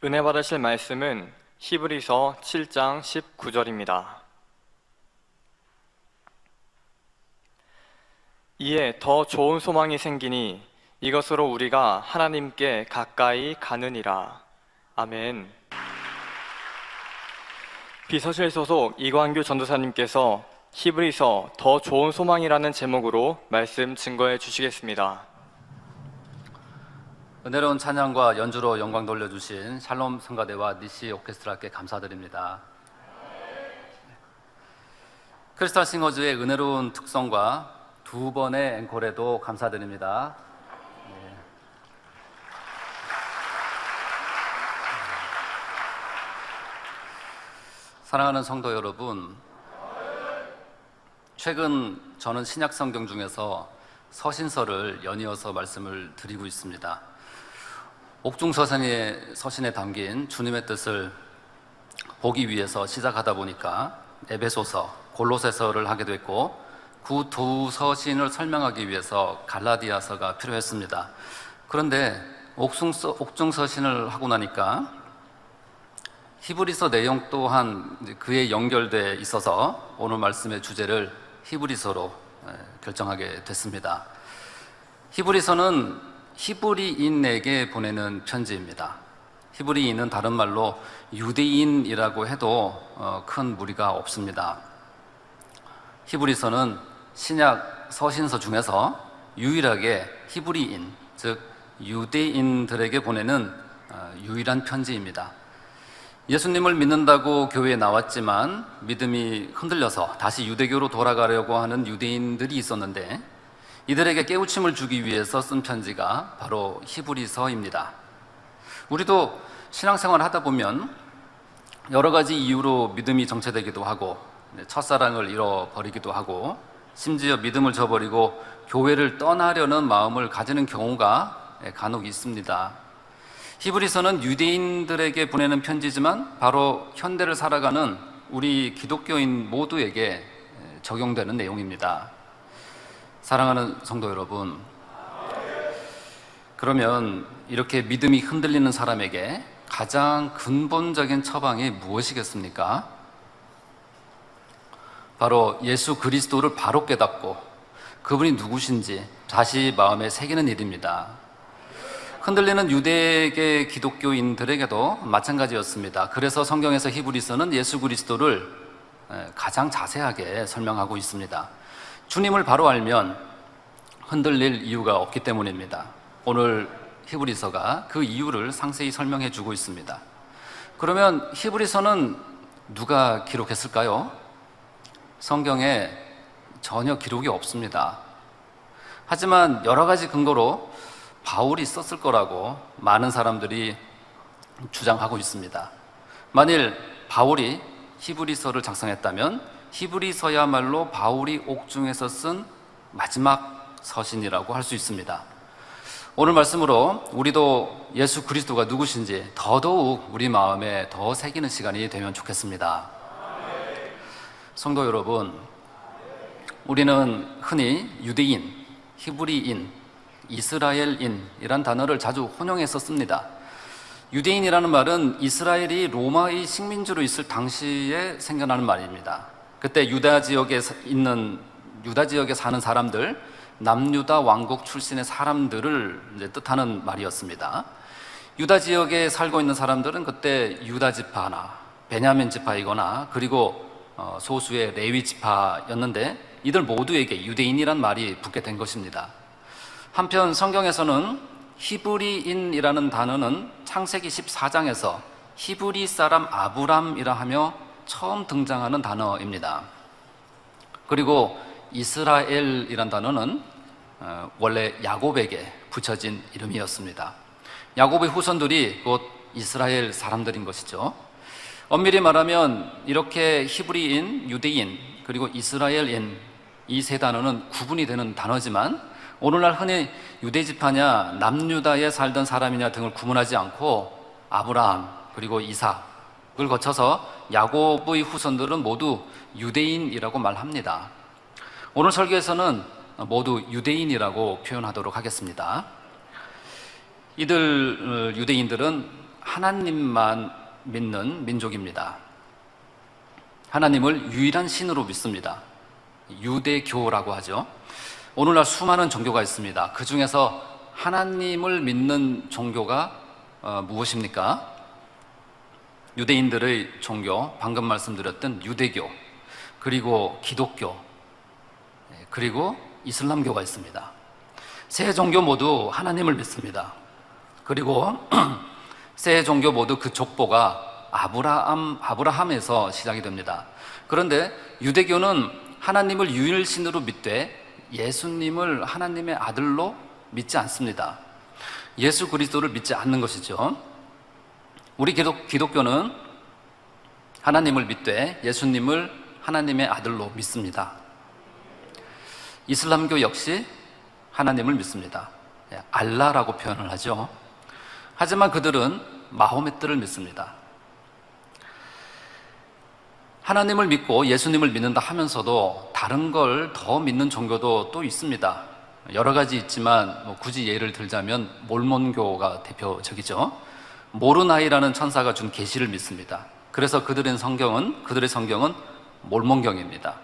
은혜 받으실 말씀은 히브리서 7장 19절입니다. 이에 더 좋은 소망이 생기니 이것으로 우리가 하나님께 가까이 가느니라. 아멘. 비서실 소속 이광규 전도사님께서 히브리서 더 좋은 소망이라는 제목으로 말씀 증거해 주시겠습니다. 은혜로운 찬양과 연주로 영광 돌려주신 샬롬 성가대와 니시 오케스트라께 감사드립니다. 크리스탈 싱어즈의 은혜로운 특성과 두 번의 앵콜에도 감사드립니다. 사랑하는 성도 여러분, 최근 저는 신약 성경 중에서 서신서를 연이어서 말씀을 드리고 있습니다. 옥중서신에 담긴 주님의 뜻을 보기 위해서 시작하다 보니까 에베소서, 골로새서를 하게 됐고, 그 두 서신을 설명하기 위해서 갈라디아서가 필요했습니다. 그런데 옥중서신을 하고 나니까 히브리서 내용 또한 그에 연결돼 있어서 오늘 말씀의 주제를 히브리서로 결정하게 됐습니다. 히브리서는 히브리인에게 보내는 편지입니다. 히브리인은 다른 말로 유대인이라고 해도 큰 무리가 없습니다. 히브리서는 신약 서신서 중에서 유일하게 히브리인, 즉 유대인들에게 보내는 유일한 편지입니다. 예수님을 믿는다고 교회에 나왔지만 믿음이 흔들려서 다시 유대교로 돌아가려고 하는 유대인들이 있었는데, 이들에게 깨우침을 주기 위해서 쓴 편지가 바로 히브리서입니다. 우리도 신앙생활을 하다 보면 여러 가지 이유로 믿음이 정체되기도 하고, 첫사랑을 잃어버리기도 하고, 심지어 믿음을 저버리고 교회를 떠나려는 마음을 가지는 경우가 간혹 있습니다. 히브리서는 유대인들에게 보내는 편지지만 바로 현대를 살아가는 우리 기독교인 모두에게 적용되는 내용입니다. 사랑하는 성도 여러분, 그러면 이렇게 믿음이 흔들리는 사람에게 가장 근본적인 처방이 무엇이겠습니까? 바로 예수 그리스도를 바로 깨닫고 그분이 누구신지 다시 마음에 새기는 일입니다. 흔들리는 유대계 기독교인들에게도 마찬가지였습니다. 그래서 성경에서 히브리서는 예수 그리스도를 가장 자세하게 설명하고 있습니다. 주님을 바로 알면 흔들릴 이유가 없기 때문입니다. 오늘 히브리서가 그 이유를 상세히 설명해 주고 있습니다. 그러면 히브리서는 누가 기록했을까요? 성경에 전혀 기록이 없습니다. 하지만 여러 가지 근거로 바울이 썼을 거라고 많은 사람들이 주장하고 있습니다. 만일 바울이 히브리서를 작성했다면 히브리서야말로 바울이 옥중에서 쓴 마지막 서신이라고 할 수 있습니다. 오늘 말씀으로 우리도 예수 그리스도가 누구신지 더더욱 우리 마음에 더 새기는 시간이 되면 좋겠습니다. 성도 여러분, 우리는 흔히 유대인, 히브리인, 이스라엘인이란 단어를 자주 혼용해서 씁니다. 유대인이라는 말은 이스라엘이 로마의 식민지로 있을 당시에 생겨나는 말입니다. 그때 유다 지역에 사는 사람들, 남유다 왕국 출신의 사람들을 뜻하는 말이었습니다. 유다 지역에 살고 있는 사람들은 그때 유다 지파나 베냐민 지파이거나 그리고 소수의 레위 지파였는데, 이들 모두에게 유대인이란 말이 붙게 된 것입니다. 한편 성경에서는 히브리인이라는 단어는 창세기 14장에서 히브리 사람 아브람이라 하며 처음 등장하는 단어입니다. 그리고 이스라엘이란 단어는 원래 야곱에게 붙여진 이름이었습니다. 야곱의 후손들이 곧 이스라엘 사람들인 것이죠. 엄밀히 말하면 이렇게 히브리인, 유대인, 그리고 이스라엘인, 이 세 단어는 구분이 되는 단어지만 오늘날 흔히 유대지파냐 남유다에 살던 사람이냐 등을 구분하지 않고 아브라함 그리고 이삭을 거쳐서 야곱의 후손들은 모두 유대인이라고 말합니다. 오늘 설교에서는 모두 유대인이라고 표현하도록 하겠습니다. 이들 유대인들은 하나님만 믿는 민족입니다. 하나님을 유일한 신으로 믿습니다. 유대교라고 하죠. 오늘날 수많은 종교가 있습니다. 그 중에서 하나님을 믿는 종교가 무엇입니까? 유대인들의 종교, 방금 말씀드렸던 유대교, 그리고 기독교, 그리고 이슬람교가 있습니다. 세 종교 모두 하나님을 믿습니다. 그리고 세 종교 모두 그 족보가 아브라함에서 시작이 됩니다. 그런데 유대교는 하나님을 유일신으로 믿되 예수님을 하나님의 아들로 믿지 않습니다. 예수 그리스도를 믿지 않는 것이죠. 우리 기독교는 하나님을 믿되 예수님을 하나님의 아들로 믿습니다. 이슬람교 역시 하나님을 믿습니다. 알라라고 표현을 하죠. 하지만 그들은 마호메트를 믿습니다. 하나님을 믿고 예수님을 믿는다 하면서도 다른 걸 더 믿는 종교도 또 있습니다. 여러 가지 있지만 굳이 예를 들자면 몰몬교가 대표적이죠. 모르나이라는 천사가 준 계시를 믿습니다. 그래서 그들의 성경은 몰몬경입니다.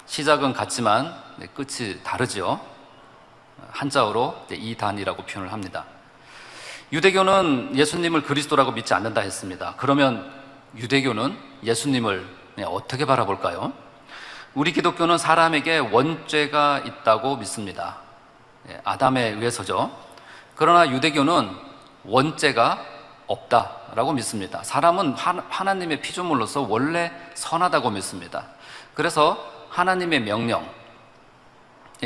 시작은 같지만 끝이 다르죠. 한자어로 이단이라고 표현을 합니다. 유대교는 예수님을 그리스도라고 믿지 않는다 했습니다. 그러면 유대교는 예수님을 어떻게 바라볼까요? 우리 기독교는 사람에게 원죄가 있다고 믿습니다. 아담에 의해서죠. 그러나 유대교는 원죄가 없다라고 믿습니다. 사람은 하나님의 피조물로서 원래 선하다고 믿습니다. 그래서 하나님의 명령,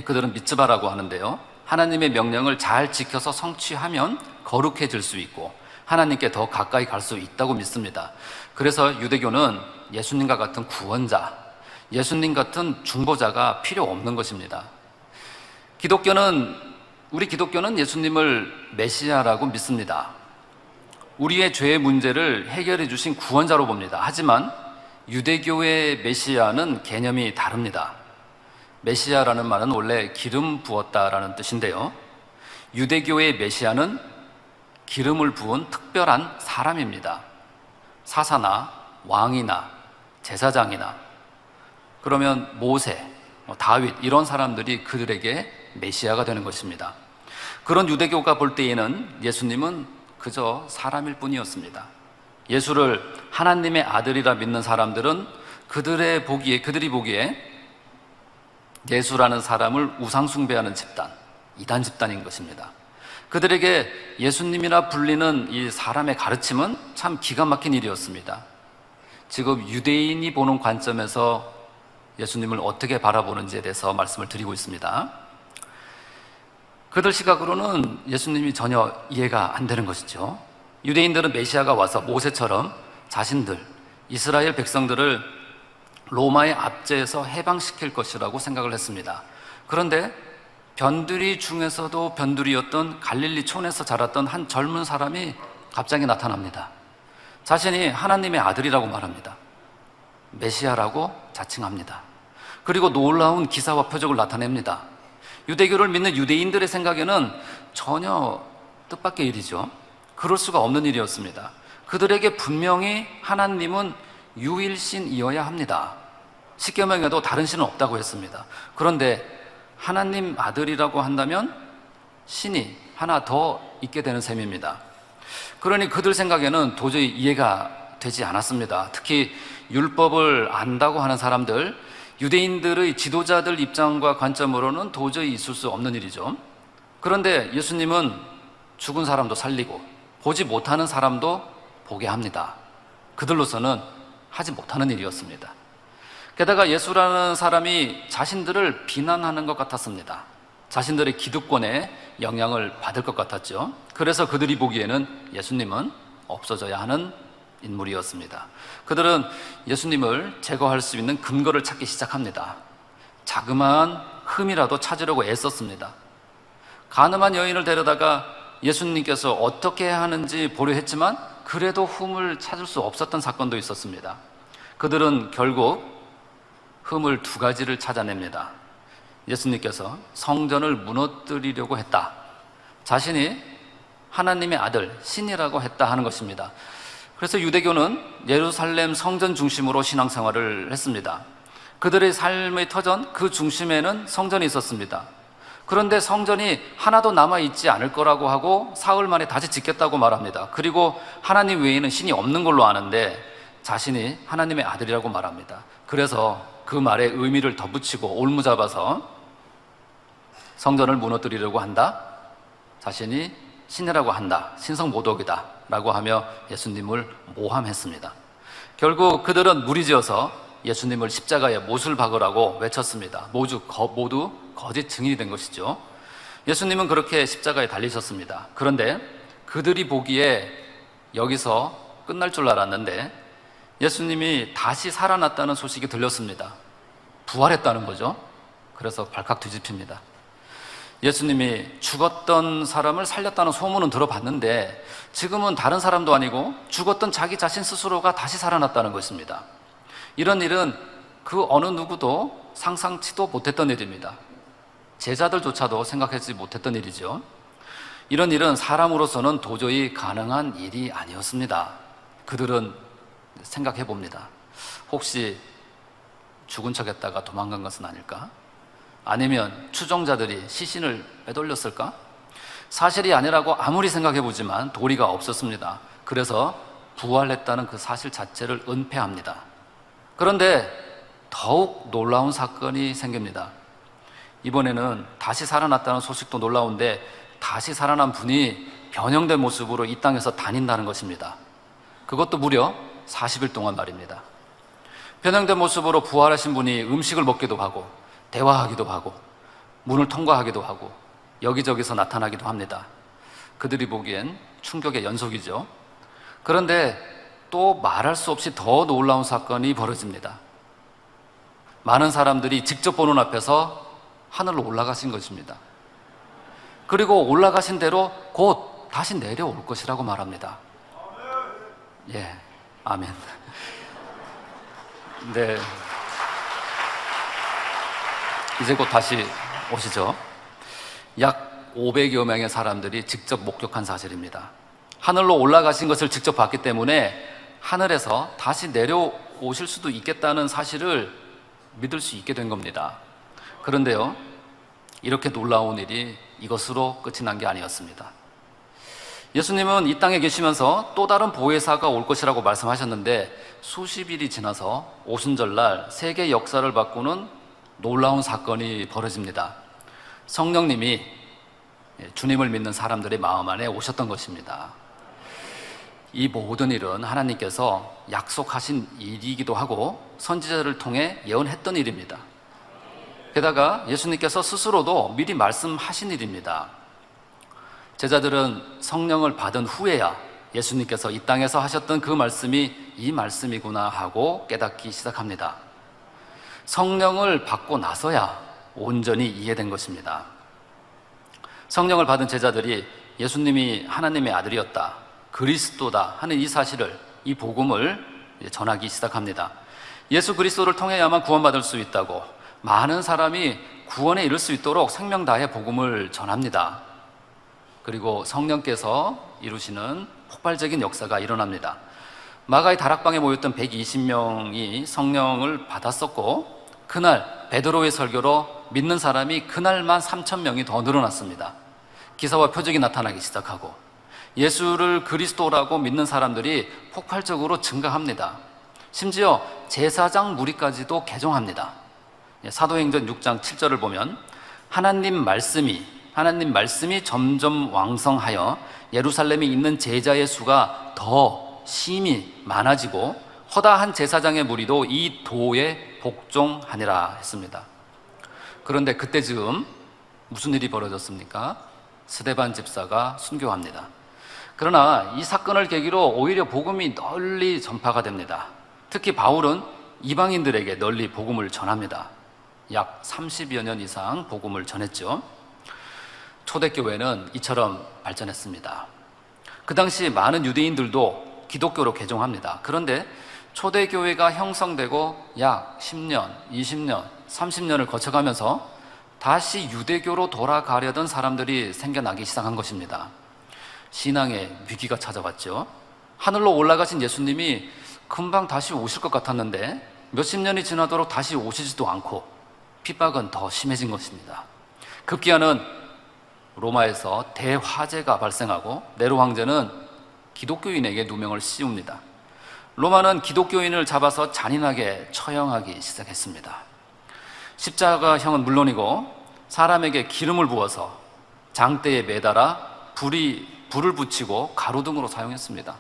그들은 미tz바라고 하는데요. 하나님의 명령을 잘 지켜서 성취하면 거룩해질 수 있고 하나님께 더 가까이 갈 수 있다고 믿습니다. 그래서 유대교는 예수님과 같은 구원자, 예수님 같은 중보자가 필요 없는 것입니다. 우리 기독교는 예수님을 메시아라고 믿습니다. 우리의 죄의 문제를 해결해 주신 구원자로 봅니다. 하지만 유대교의 메시아는 개념이 다릅니다. 메시아라는 말은 원래 기름 부었다라는 뜻인데요. 유대교의 메시아는 기름을 부은 특별한 사람입니다. 사사나 왕이나 제사장이나 그러면 모세, 다윗 이런 사람들이 그들에게 메시아가 되는 것입니다. 그런 유대교가 볼 때에는 예수님은 그저 사람일 뿐이었습니다. 예수를 하나님의 아들이라 믿는 사람들은 그들이 보기에 예수라는 사람을 우상숭배하는 집단, 이단 집단인 것입니다. 그들에게 예수님이라 불리는 이 사람의 가르침은 참 기가 막힌 일이었습니다. 지금 유대인이 보는 관점에서 예수님을 어떻게 바라보는지에 대해서 말씀을 드리고 있습니다. 그들 시각으로는 예수님이 전혀 이해가 안 되는 것이죠. 유대인들은 메시아가 와서 모세처럼 자신들, 이스라엘 백성들을 로마의 압제에서 해방시킬 것이라고 생각을 했습니다. 그런데 변두리 중에서도 변두리였던 갈릴리 촌에서 자랐던 한 젊은 사람이 갑자기 나타납니다. 자신이 하나님의 아들이라고 말합니다. 메시아라고 자칭합니다. 그리고 놀라운 기사와 표적을 나타냅니다. 유대교를 믿는 유대인들의 생각에는 전혀 뜻밖의 일이죠. 그럴 수가 없는 일이었습니다. 그들에게 분명히 하나님은 유일신이어야 합니다. 십계명에도 다른 신은 없다고 했습니다. 그런데 하나님 아들이라고 한다면 신이 하나 더 있게 되는 셈입니다. 그러니 그들 생각에는 도저히 이해가 되지 않았습니다. 특히 율법을 안다고 하는 사람들, 유대인들의 지도자들 입장과 관점으로는 도저히 있을 수 없는 일이죠. 그런데 예수님은 죽은 사람도 살리고 보지 못하는 사람도 보게 합니다. 그들로서는 하지 못하는 일이었습니다. 게다가 예수라는 사람이 자신들을 비난하는 것 같았습니다. 자신들의 기득권에 영향을 받을 것 같았죠. 그래서 그들이 보기에는 예수님은 없어져야 하는 인물이었습니다. 그들은 예수님을 제거할 수 있는 근거를 찾기 시작합니다. 자그마한 흠이라도 찾으려고 애썼습니다. 가늠한 여인을 데려다가 예수님께서 어떻게 해야 하는지 보려 했지만 그래도 흠을 찾을 수 없었던 사건도 있었습니다. 그들은 결국 흠을 두 가지를 찾아냅니다. 예수님께서 성전을 무너뜨리려고 했다. 자신이 하나님의 아들, 신이라고 했다 하는 것입니다. 그래서 유대교는 예루살렘 성전 중심으로 신앙생활을 했습니다. 그들의 삶의 터전, 그 중심에는 성전이 있었습니다. 그런데 성전이 하나도 남아있지 않을 거라고 하고 사흘 만에 다시 짓겠다고 말합니다. 그리고 하나님 외에는 신이 없는 걸로 아는데 자신이 하나님의 아들이라고 말합니다. 그래서 그 말에 의미를 덧붙이고 올무잡아서 성전을 무너뜨리려고 한다, 자신이 신이라고 한다, 신성모독이다 라고 하며 예수님을 모함했습니다. 결국 그들은 무리지어서 예수님을 십자가에 못을 박으라고 외쳤습니다. 모두 거짓 증인이 된 것이죠. 예수님은 그렇게 십자가에 달리셨습니다. 그런데 그들이 보기에 여기서 끝날 줄 알았는데 예수님이 다시 살아났다는 소식이 들렸습니다. 부활했다는 거죠. 그래서 발칵 뒤집힙니다. 예수님이 죽었던 사람을 살렸다는 소문은 들어봤는데 지금은 다른 사람도 아니고 죽었던 자기 자신 스스로가 다시 살아났다는 것입니다. 이런 일은 그 어느 누구도 상상치도 못했던 일입니다. 제자들조차도 생각하지 못했던 일이죠. 이런 일은 사람으로서는 도저히 가능한 일이 아니었습니다. 그들은 생각해 봅니다. 혹시 죽은 척했다가 도망간 것은 아닐까? 아니면 추종자들이 시신을 빼돌렸을까? 사실이 아니라고 아무리 생각해 보지만 도리가 없었습니다. 그래서 부활했다는 그 사실 자체를 은폐합니다. 그런데 더욱 놀라운 사건이 생깁니다. 이번에는 다시 살아났다는 소식도 놀라운데 다시 살아난 분이 변형된 모습으로 이 땅에서 다닌다는 것입니다. 그것도 무려 40일 동안 말입니다. 변형된 모습으로 부활하신 분이 음식을 먹기도 하고 대화하기도 하고 문을 통과하기도 하고 여기저기서 나타나기도 합니다. 그들이 보기엔 충격의 연속이죠. 그런데 또 말할 수 없이 더 놀라운 사건이 벌어집니다. 많은 사람들이 직접 보는 앞에서 하늘로 올라가신 것입니다. 그리고 올라가신 대로 곧 다시 내려올 것이라고 말합니다. 예, 아멘. 네, 이제 곧 다시 오시죠. 약 500여 명의 사람들이 직접 목격한 사실입니다. 하늘로 올라가신 것을 직접 봤기 때문에 하늘에서 다시 내려오실 수도 있겠다는 사실을 믿을 수 있게 된 겁니다. 그런데요, 이렇게 놀라운 일이 이것으로 끝이 난 게 아니었습니다. 예수님은 이 땅에 계시면서 또 다른 보혜사가 올 것이라고 말씀하셨는데 수십 일이 지나서 오순절날 세계 역사를 바꾸는 놀라운 사건이 벌어집니다. 성령님이 주님을 믿는 사람들의 마음 안에 오셨던 것입니다. 이 모든 일은 하나님께서 약속하신 일이기도 하고 선지자를 통해 예언했던 일입니다. 게다가 예수님께서 스스로도 미리 말씀하신 일입니다. 제자들은 성령을 받은 후에야 예수님께서 이 땅에서 하셨던 그 말씀이 이 말씀이구나 하고 깨닫기 시작합니다. 성령을 받고 나서야 온전히 이해된 것입니다. 성령을 받은 제자들이 예수님이 하나님의 아들이었다, 그리스도다 하는 이 사실을, 이 복음을 전하기 시작합니다. 예수 그리스도를 통해야만 구원받을 수 있다고 많은 사람이 구원에 이를 수 있도록 생명 다해 복음을 전합니다. 그리고 성령께서 이루시는 폭발적인 역사가 일어납니다. 마가의 다락방에 모였던 120명이 성령을 받았었고 그날 베드로의 설교로 믿는 사람이 그날만 3,000명이 더 늘어났습니다. 기사와 표적이 나타나기 시작하고 예수를 그리스도라고 믿는 사람들이 폭발적으로 증가합니다. 심지어 제사장 무리까지도 개종합니다. 사도행전 6장 7절을 보면 하나님 말씀이 점점 왕성하여 예루살렘에 있는 제자의 수가 더 심히 많아지고 허다한 제사장의 무리도 이 도에 복종하니라 했습니다. 그런데 그때쯤 무슨 일이 벌어졌습니까? 스데반 집사가 순교합니다. 그러나 이 사건을 계기로 오히려 복음이 널리 전파가 됩니다. 특히 바울은 이방인들에게 널리 복음을 전합니다. 약 30여 년 이상 복음을 전했죠. 초대교회는 이처럼 발전했습니다. 그 당시 많은 유대인들도 기독교로 개종합니다. 그런데 초대교회가 형성되고 약 10년, 20년, 30년을 거쳐가면서 다시 유대교로 돌아가려던 사람들이 생겨나기 시작한 것입니다. 신앙의 위기가 찾아왔죠. 하늘로 올라가신 예수님이 금방 다시 오실 것 같았는데 몇십 년이 지나도록 다시 오시지도 않고 핍박은 더 심해진 것입니다. 급기야는 로마에서 대화재가 발생하고 네로 황제는 기독교인에게 누명을 씌웁니다. 로마는 기독교인을 잡아서 잔인하게 처형하기 시작했습니다. 십자가형은 물론이고 사람에게 기름을 부어서 장대에 매달아 불을 붙이고 가로등으로 사용했습니다.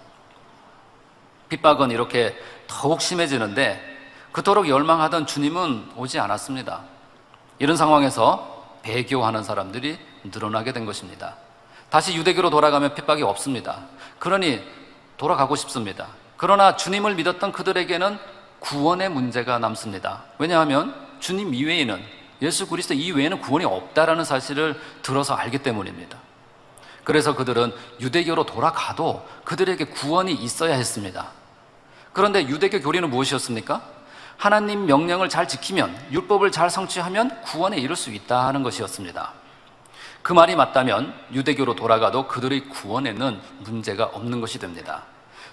핍박은 이렇게 더욱 심해지는데 그토록 열망하던 주님은 오지 않았습니다. 이런 상황에서 배교하는 사람들이 늘어나게 된 것입니다. 다시 유대교로 돌아가면 핍박이 없습니다. 그러니 돌아가고 싶습니다. 그러나 주님을 믿었던 그들에게는 구원의 문제가 남습니다. 왜냐하면 주님 이외에는, 예수 그리스도 이외에는 구원이 없다라는 사실을 들어서 알기 때문입니다. 그래서 그들은 유대교로 돌아가도 그들에게 구원이 있어야 했습니다. 그런데 유대교 교리는 무엇이었습니까? 하나님 명령을 잘 지키면, 율법을 잘 성취하면 구원에 이를 수 있다는 것이었습니다. 그 말이 맞다면 유대교로 돌아가도 그들의 구원에는 문제가 없는 것이 됩니다.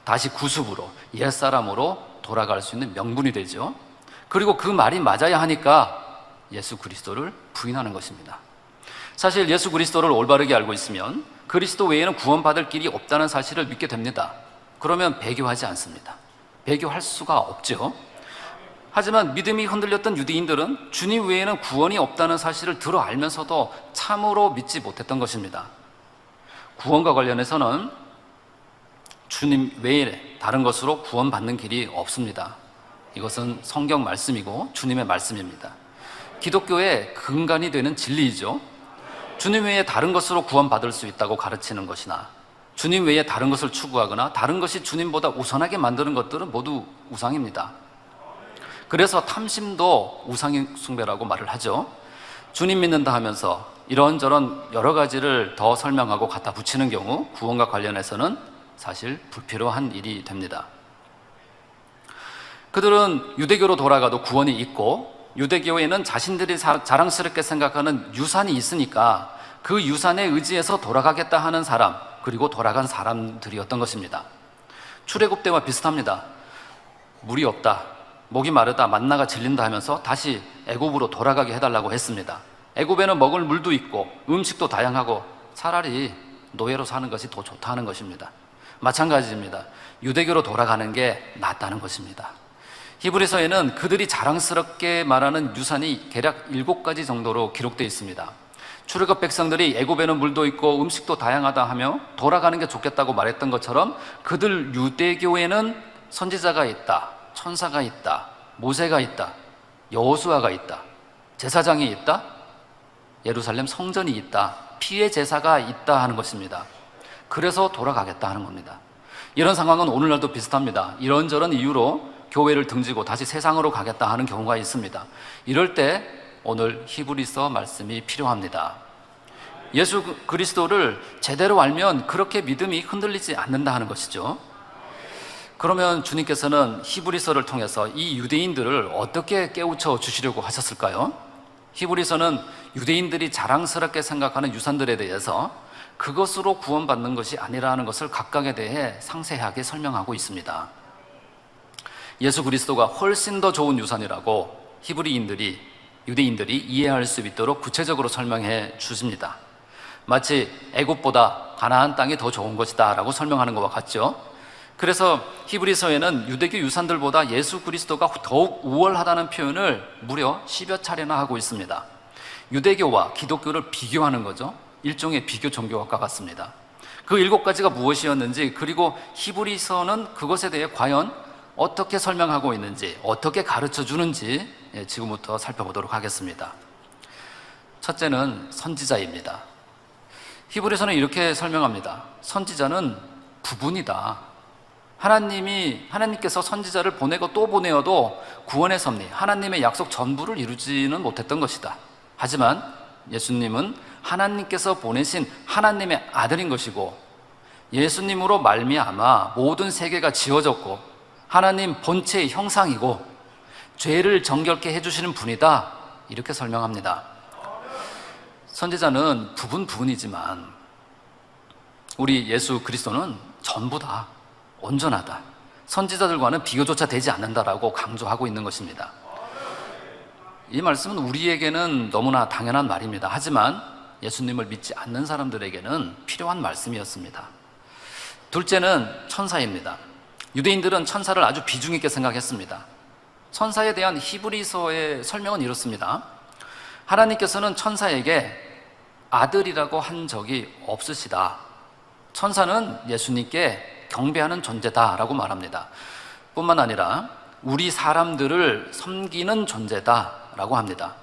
다시 구습으로, 옛사람으로 돌아갈 수 있는 명분이 되죠. 그리고 그 말이 맞아야 하니까 예수 그리스도를 부인하는 것입니다. 사실 예수 그리스도를 올바르게 알고 있으면 그리스도 외에는 구원받을 길이 없다는 사실을 믿게 됩니다. 그러면 배교하지 않습니다. 배교할 수가 없죠. 하지만 믿음이 흔들렸던 유대인들은 주님 외에는 구원이 없다는 사실을 들어 알면서도 참으로 믿지 못했던 것입니다. 구원과 관련해서는 주님 외에 다른 것으로 구원받는 길이 없습니다. 이것은 성경 말씀이고 주님의 말씀입니다. 기독교의 근간이 되는 진리이죠. 주님 외에 다른 것으로 구원받을 수 있다고 가르치는 것이나 주님 외에 다른 것을 추구하거나 다른 것이 주님보다 우선하게 만드는 것들은 모두 우상입니다. 그래서 탐심도 우상 숭배라고 말을 하죠. 주님 믿는다 하면서 이런저런 여러 가지를 더 설명하고 갖다 붙이는 경우 구원과 관련해서는 사실 불필요한 일이 됩니다. 그들은 유대교로 돌아가도 구원이 있고 유대교에는 자신들이 자랑스럽게 생각하는 유산이 있으니까 그 유산에 의지해서 돌아가겠다 하는 사람, 그리고 돌아간 사람들이었던 것입니다. 출애굽 때와 비슷합니다. 물이 없다, 목이 마르다, 만나가 질린다 하면서 다시 애굽으로 돌아가게 해달라고 했습니다. 애굽에는 먹을 물도 있고 음식도 다양하고 차라리 노예로 사는 것이 더 좋다는 것입니다. 마찬가지입니다. 유대교로 돌아가는 게 낫다는 것입니다. 히브리서에는 그들이 자랑스럽게 말하는 유산이 대략 7가지 정도로 기록되어 있습니다. 출애굽 백성들이 애굽에는 물도 있고 음식도 다양하다 하며 돌아가는 게 좋겠다고 말했던 것처럼 그들 유대교에는 선지자가 있다, 천사가 있다, 모세가 있다, 여호수아가 있다, 제사장이 있다, 예루살렘 성전이 있다, 피의 제사가 있다 하는 것입니다. 그래서 돌아가겠다 하는 겁니다. 이런 상황은 오늘날도 비슷합니다. 이런저런 이유로 교회를 등지고 다시 세상으로 가겠다 하는 경우가 있습니다. 이럴 때 오늘 히브리서 말씀이 필요합니다. 예수 그리스도를 제대로 알면 그렇게 믿음이 흔들리지 않는다 하는 것이죠. 그러면 주님께서는 히브리서를 통해서 이 유대인들을 어떻게 깨우쳐 주시려고 하셨을까요? 히브리서는 유대인들이 자랑스럽게 생각하는 유산들에 대해서 그것으로 구원받는 것이 아니라는 것을 각각에 대해 상세하게 설명하고 있습니다. 예수 그리스도가 훨씬 더 좋은 유산이라고 유대인들이 이해할 수 있도록 구체적으로 설명해 주십니다. 마치 애굽보다 가나안 땅이 더 좋은 것이다 라고 설명하는 것과 같죠. 그래서 히브리서에는 유대교 유산들보다 예수 그리스도가 더욱 우월하다는 표현을 무려 10여 차례나 하고 있습니다. 유대교와 기독교를 비교하는 거죠. 일종의 비교 종교학과 같습니다. 그 7가지가 무엇이었는지, 그리고 히브리서는 그것에 대해 과연 어떻게 설명하고 있는지, 어떻게 가르쳐 주는지 지금부터 살펴보도록 하겠습니다. 첫째는 선지자입니다. 히브리서는 이렇게 설명합니다. 선지자는 부분이다. 하나님께서 선지자를 보내고 또 보내어도 구원의 섭리, 하나님의 약속 전부를 이루지는 못했던 것이다. 하지만 예수님은 하나님께서 보내신 하나님의 아들인 것이고 예수님으로 말미암아 모든 세계가 지어졌고 하나님 본체의 형상이고 죄를 정결케 해주시는 분이다. 이렇게 설명합니다. 선지자는 부분이지만 우리 예수 그리스도는 전부다, 온전하다, 선지자들과는 비교조차 되지 않는다라고 강조하고 있는 것입니다. 이 말씀은 우리에게는 너무나 당연한 말입니다. 하지만 예수님을 믿지 않는 사람들에게는 필요한 말씀이었습니다. 둘째는 천사입니다. 유대인들은 천사를 아주 비중 있게 생각했습니다. 천사에 대한 히브리서의 설명은 이렇습니다. 하나님께서는 천사에게 아들이라고 한 적이 없으시다. 천사는 예수님께 경배하는 존재다라고 말합니다. 뿐만 아니라 우리 사람들을 섬기는 존재다라고 합니다.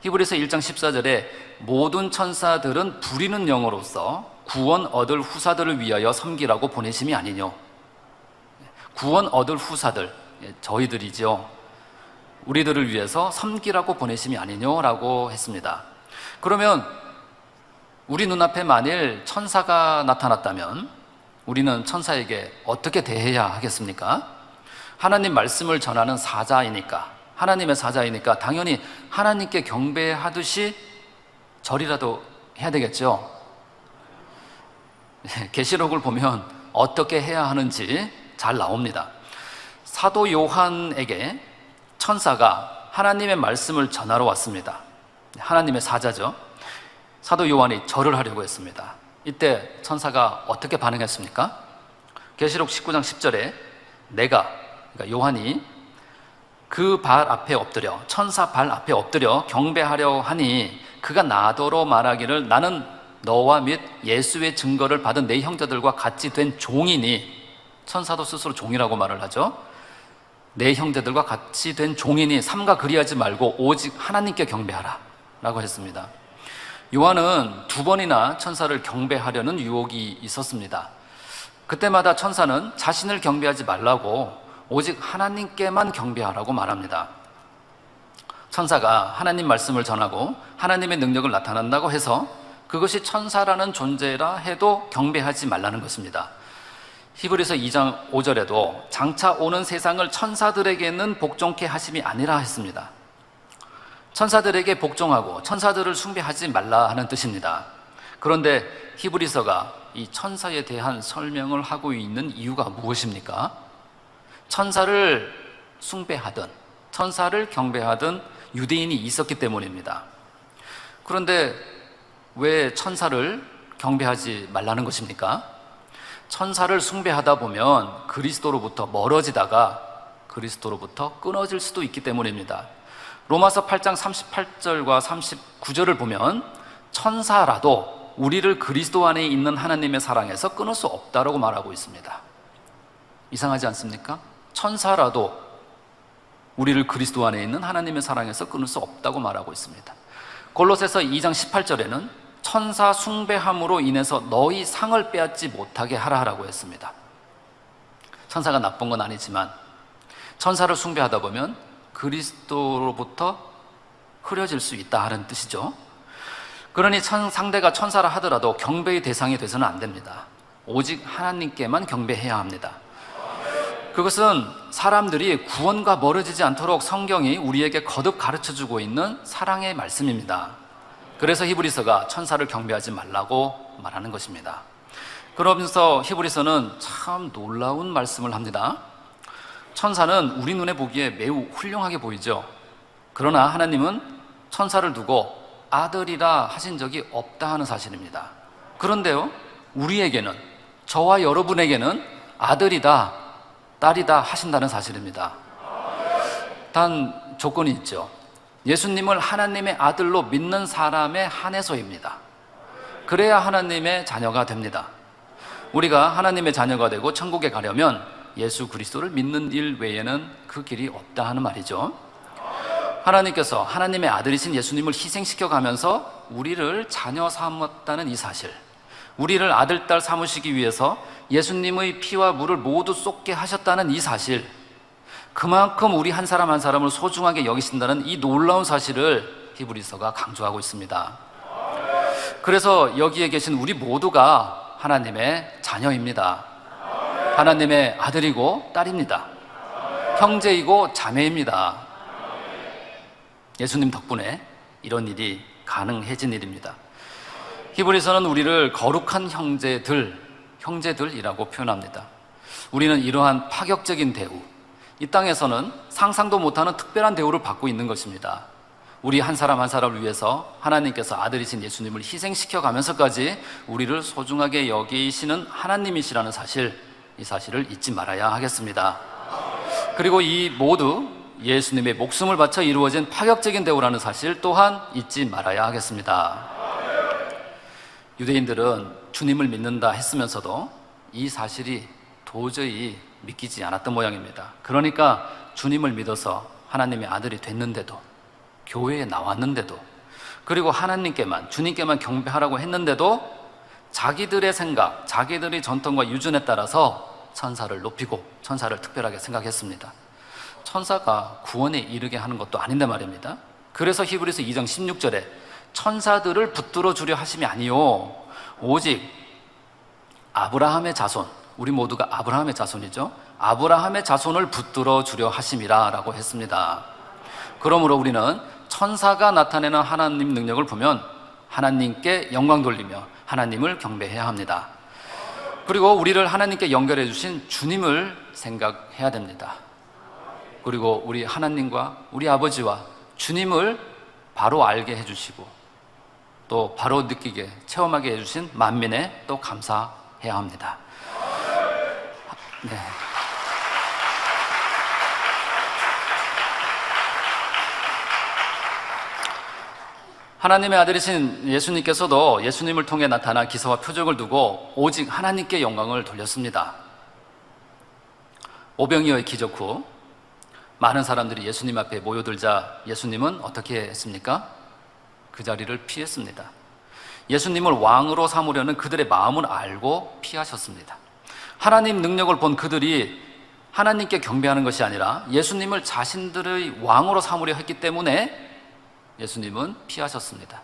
히브리서 1장 14절에 모든 천사들은 부리는 영으로서 구원 얻을 후사들을 위하여 섬기라고 보내심이 아니뇨. 구원 얻을 후사들, 저희들이죠. 우리들을 위해서 섬기라고 보내심이 아니뇨라고 했습니다. 그러면 우리 눈앞에 만일 천사가 나타났다면 우리는 천사에게 어떻게 대해야 하겠습니까? 하나님 말씀을 전하는 사자이니까, 하나님의 사자이니까 당연히 하나님께 경배하듯이 절이라도 해야 되겠죠. 계시록을 보면 어떻게 해야 하는지 잘 나옵니다. 사도 요한에게 천사가 하나님의 말씀을 전하러 왔습니다. 하나님의 사자죠. 사도 요한이 절을 하려고 했습니다. 이때 천사가 어떻게 반응했습니까? 계시록 19장 10절에 내가, 그러니까 요한이 그 발 앞에 엎드려, 천사 발 앞에 엎드려 경배하려 하니 그가 나더러 말하기를 나는 너와 및 예수의 증거를 받은 내 형제들과 같이 된 종이니, 천사도 스스로 종이라고 말을 하죠. 내 형제들과 같이 된 종이니 삼가 그리하지 말고 오직 하나님께 경배하라 라고 했습니다. 요한은 2번이나 천사를 경배하려는 유혹이 있었습니다. 그때마다 천사는 자신을 경배하지 말라고 오직 하나님께만 경배하라고 말합니다. 천사가 하나님 말씀을 전하고 하나님의 능력을 나타낸다고 해서 그것이 천사라는 존재라 해도 경배하지 말라는 것입니다. 히브리서 2장 5절에도 장차 오는 세상을 천사들에게는 복종케 하심이 아니라 했습니다. 천사들에게 복종하고 천사들을 숭배하지 말라 하는 뜻입니다. 그런데 히브리서가 이 천사에 대한 설명을 하고 있는 이유가 무엇입니까? 천사를 숭배하든 천사를 경배하든 유대인이 있었기 때문입니다. 그런데 왜 천사를 경배하지 말라는 것입니까? 천사를 숭배하다 보면 그리스도로부터 멀어지다가 그리스도로부터 끊어질 수도 있기 때문입니다. 로마서 8장 38절과 39절을 보면 천사라도 우리를 그리스도 안에 있는 하나님의 사랑에서 끊을 수 없다라고 말하고 있습니다. 이상하지 않습니까? 천사라도 우리를 그리스도 안에 있는 하나님의 사랑에서 끊을 수 없다고 말하고 있습니다. 골로새서 2장 18절에는 천사 숭배함으로 인해서 너희 상을 빼앗지 못하게 하라라고 했습니다. 천사가 나쁜 건 아니지만 천사를 숭배하다 보면 그리스도로부터 흐려질 수 있다 하는 뜻이죠. 그러니 상대가 천사라 하더라도 경배의 대상이 돼서는 안 됩니다. 오직 하나님께만 경배해야 합니다. 그것은 사람들이 구원과 멀어지지 않도록 성경이 우리에게 거듭 가르쳐주고 있는 사랑의 말씀입니다. 그래서 히브리서가 천사를 경배하지 말라고 말하는 것입니다. 그러면서 히브리서는 참 놀라운 말씀을 합니다. 천사는 우리 눈에 보기에 매우 훌륭하게 보이죠. 그러나 하나님은 천사를 두고 아들이라 하신 적이 없다 하는 사실입니다. 그런데요, 우리에게는, 저와 여러분에게는 아들이다, 딸이다 하신다는 사실입니다. 단 조건이 있죠. 예수님을 하나님의 아들로 믿는 사람에 한해서입니다. 그래야 하나님의 자녀가 됩니다. 우리가 하나님의 자녀가 되고 천국에 가려면 예수 그리스도를 믿는 일 외에는 그 길이 없다 하는 말이죠. 하나님께서 하나님의 아들이신 예수님을 희생시켜 가면서 우리를 자녀 삼았다는 이 사실, 우리를 아들, 딸 삼으시기 위해서 예수님의 피와 물을 모두 쏟게 하셨다는 이 사실, 그만큼 우리 한 사람 한 사람을 소중하게 여기신다는 이 놀라운 사실을 히브리서가 강조하고 있습니다. 그래서 여기에 계신 우리 모두가 하나님의 자녀입니다. 하나님의 아들이고 딸입니다. 형제이고 자매입니다. 예수님 덕분에 이런 일이 가능해진 일입니다. 히브리서는 우리를 거룩한 형제들, 형제들이라고 표현합니다. 우리는 이러한 파격적인 대우, 이 땅에서는 상상도 못하는 특별한 대우를 받고 있는 것입니다. 우리 한 사람 한 사람을 위해서 하나님께서 아들이신 예수님을 희생시켜 가면서까지 우리를 소중하게 여기시는 하나님이시라는 사실, 이 사실을 잊지 말아야 하겠습니다. 그리고 이 모두 예수님의 목숨을 바쳐 이루어진 파격적인 대우라는 사실 또한 잊지 말아야 하겠습니다. 유대인들은 주님을 믿는다 했으면서도 이 사실이 도저히 믿기지 않았던 모양입니다. 그러니까 주님을 믿어서 하나님의 아들이 됐는데도, 교회에 나왔는데도, 그리고 하나님께만, 주님께만 경배하라고 했는데도 자기들의 생각, 자기들의 전통과 유전에 따라서 천사를 높이고 천사를 특별하게 생각했습니다. 천사가 구원에 이르게 하는 것도 아닌데 말입니다. 그래서 히브리서 2장 16절에 천사들을 붙들어 주려 하심이 아니요 오직 아브라함의 자손, 우리 모두가 아브라함의 자손이죠. 아브라함의 자손을 붙들어 주려 하심이라 라고 했습니다. 그러므로 우리는 천사가 나타내는 하나님 능력을 보면 하나님께 영광 돌리며 하나님을 경배해야 합니다. 그리고 우리를 하나님께 연결해 주신 주님을 생각해야 됩니다. 그리고 우리 하나님과 우리 아버지와 주님을 바로 알게 해주시고 또 바로 느끼게 체험하게 해주신 만민에 또 감사해야 합니다. 네. 하나님의 아들이신 예수님께서도 예수님을 통해 나타난 기사와 표적을 두고 오직 하나님께 영광을 돌렸습니다. 오병이어의 기적 후 많은 사람들이 예수님 앞에 모여들자 예수님은 어떻게 했습니까? 그 자리를 피했습니다. 예수님을 왕으로 삼으려는 그들의 마음을 알고 피하셨습니다. 하나님 능력을 본 그들이 하나님께 경배하는 것이 아니라 예수님을 자신들의 왕으로 삼으려 했기 때문에 예수님은 피하셨습니다.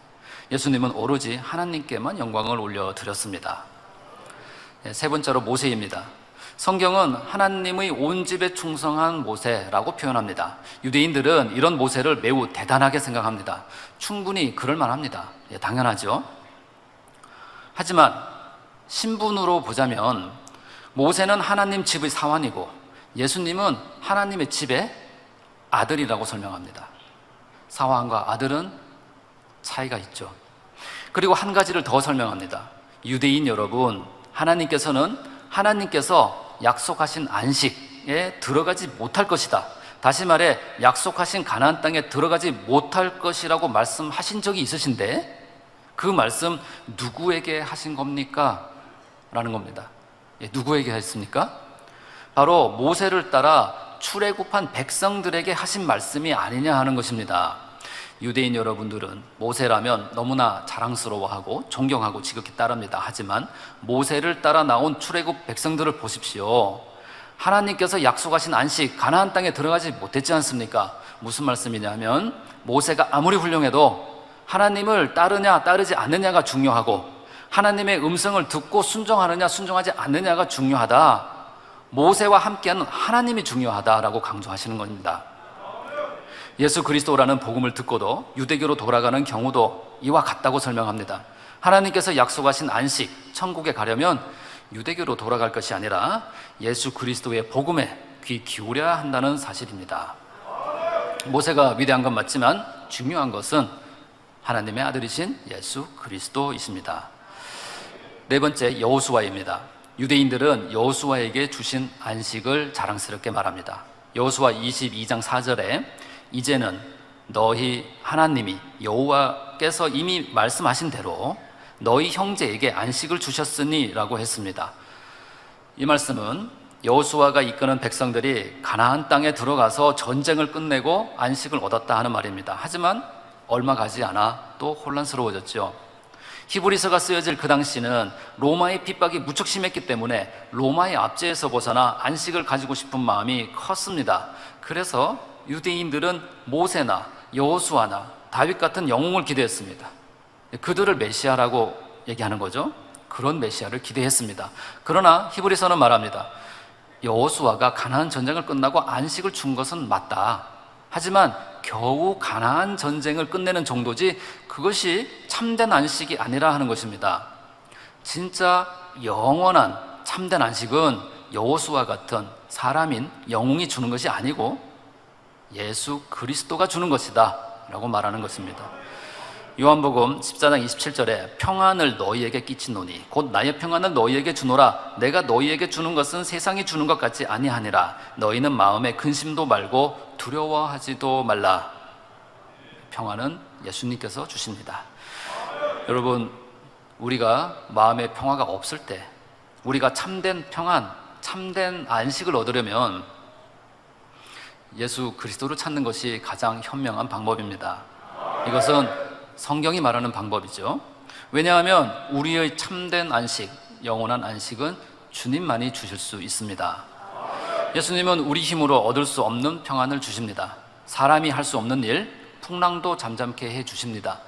예수님은 오로지 하나님께만 영광을 올려드렸습니다. 세 번째로 모세입니다. 성경은 하나님의 온 집에 충성한 모세라고 표현합니다. 유대인들은 이런 모세를 매우 대단하게 생각합니다. 충분히 그럴 만합니다. 당연하죠. 하지만 신분으로 보자면 모세는 하나님 집의 사환이고 예수님은 하나님의 집의 아들이라고 설명합니다. 사환과 아들은 차이가 있죠. 그리고 한 가지를 더 설명합니다. 유대인 여러분, 하나님께서 약속하신 안식에 들어가지 못할 것이다. 다시 말해 약속하신 가나안 땅에 들어가지 못할 것이라고 말씀하신 적이 있으신데 그 말씀 누구에게 하신 겁니까? 라는 겁니다. 누구에게 했습니까? 바로 모세를 따라 출애굽한 백성들에게 하신 말씀이 아니냐 하는 것입니다. 유대인 여러분들은 모세라면 너무나 자랑스러워하고 존경하고 지극히 따릅니다. 하지만 모세를 따라 나온 출애굽 백성들을 보십시오. 하나님께서 약속하신 안식 가나안 땅에 들어가지 못했지 않습니까? 무슨 말씀이냐면 모세가 아무리 훌륭해도 하나님을 따르냐 따르지 않느냐가 중요하고 하나님의 음성을 듣고 순종하느냐 순종하지 않느냐가 중요하다. 모세와 함께하는 하나님이 중요하다라고 강조하시는 겁니다. 예수 그리스도라는 복음을 듣고도 유대교로 돌아가는 경우도 이와 같다고 설명합니다. 하나님께서 약속하신 안식, 천국에 가려면 유대교로 돌아갈 것이 아니라 예수 그리스도의 복음에 귀 기울여야 한다는 사실입니다. 모세가 위대한 건 맞지만 중요한 것은 하나님의 아들이신 예수 그리스도이십니다. 네 번째, 여호수아입니다. 유대인들은 여호수아에게 주신 안식을 자랑스럽게 말합니다. 여호수아 22장 4절에 이제는 너희 하나님이 여호와께서 이미 말씀하신 대로 너희 형제에게 안식을 주셨으니 라고 했습니다. 이 말씀은 여호수아가 이끄는 백성들이 가나안 땅에 들어가서 전쟁을 끝내고 안식을 얻었다 하는 말입니다. 하지만 얼마 가지 않아 또 혼란스러워졌죠. 히브리서가 쓰여질 그 당시는 로마의 핍박이 무척 심했기 때문에 로마의 압제에서 벗어나 안식을 가지고 싶은 마음이 컸습니다. 그래서 유대인들은 모세나 여호수아나 다윗 같은 영웅을 기대했습니다. 그들을 메시아라고 얘기하는 거죠. 그런 메시아를 기대했습니다. 그러나 히브리서는 말합니다. 여호수아가 가나안 전쟁을 끝나고 안식을 준 것은 맞다. 하지만 겨우 가나안 전쟁을 끝내는 정도지 그것이 참된 안식이 아니라 하는 것입니다. 진짜 영원한 참된 안식은 여호수아와 같은 사람인 영웅이 주는 것이 아니고 예수 그리스도가 주는 것이다 라고 말하는 것입니다. 요한복음 14장 27절에 평안을 너희에게 끼치노니 곧 나의 평안을 너희에게 주노라. 내가 너희에게 주는 것은 세상이 주는 것 같지 아니하니라. 너희는 마음에 근심도 말고 두려워하지도 말라. 평안은 예수님께서 주십니다. 여러분, 우리가 마음에 평화가 없을 때, 우리가 참된 평안, 참된 안식을 얻으려면 예수 그리스도를 찾는 것이 가장 현명한 방법입니다. 이것은 성경이 말하는 방법이죠. 왜냐하면 우리의 참된 안식, 영원한 안식은 주님만이 주실 수 있습니다. 예수님은 우리 힘으로 얻을 수 없는 평안을 주십니다. 사람이 할 수 없는 일, 풍랑도 잠잠케 해 주십니다.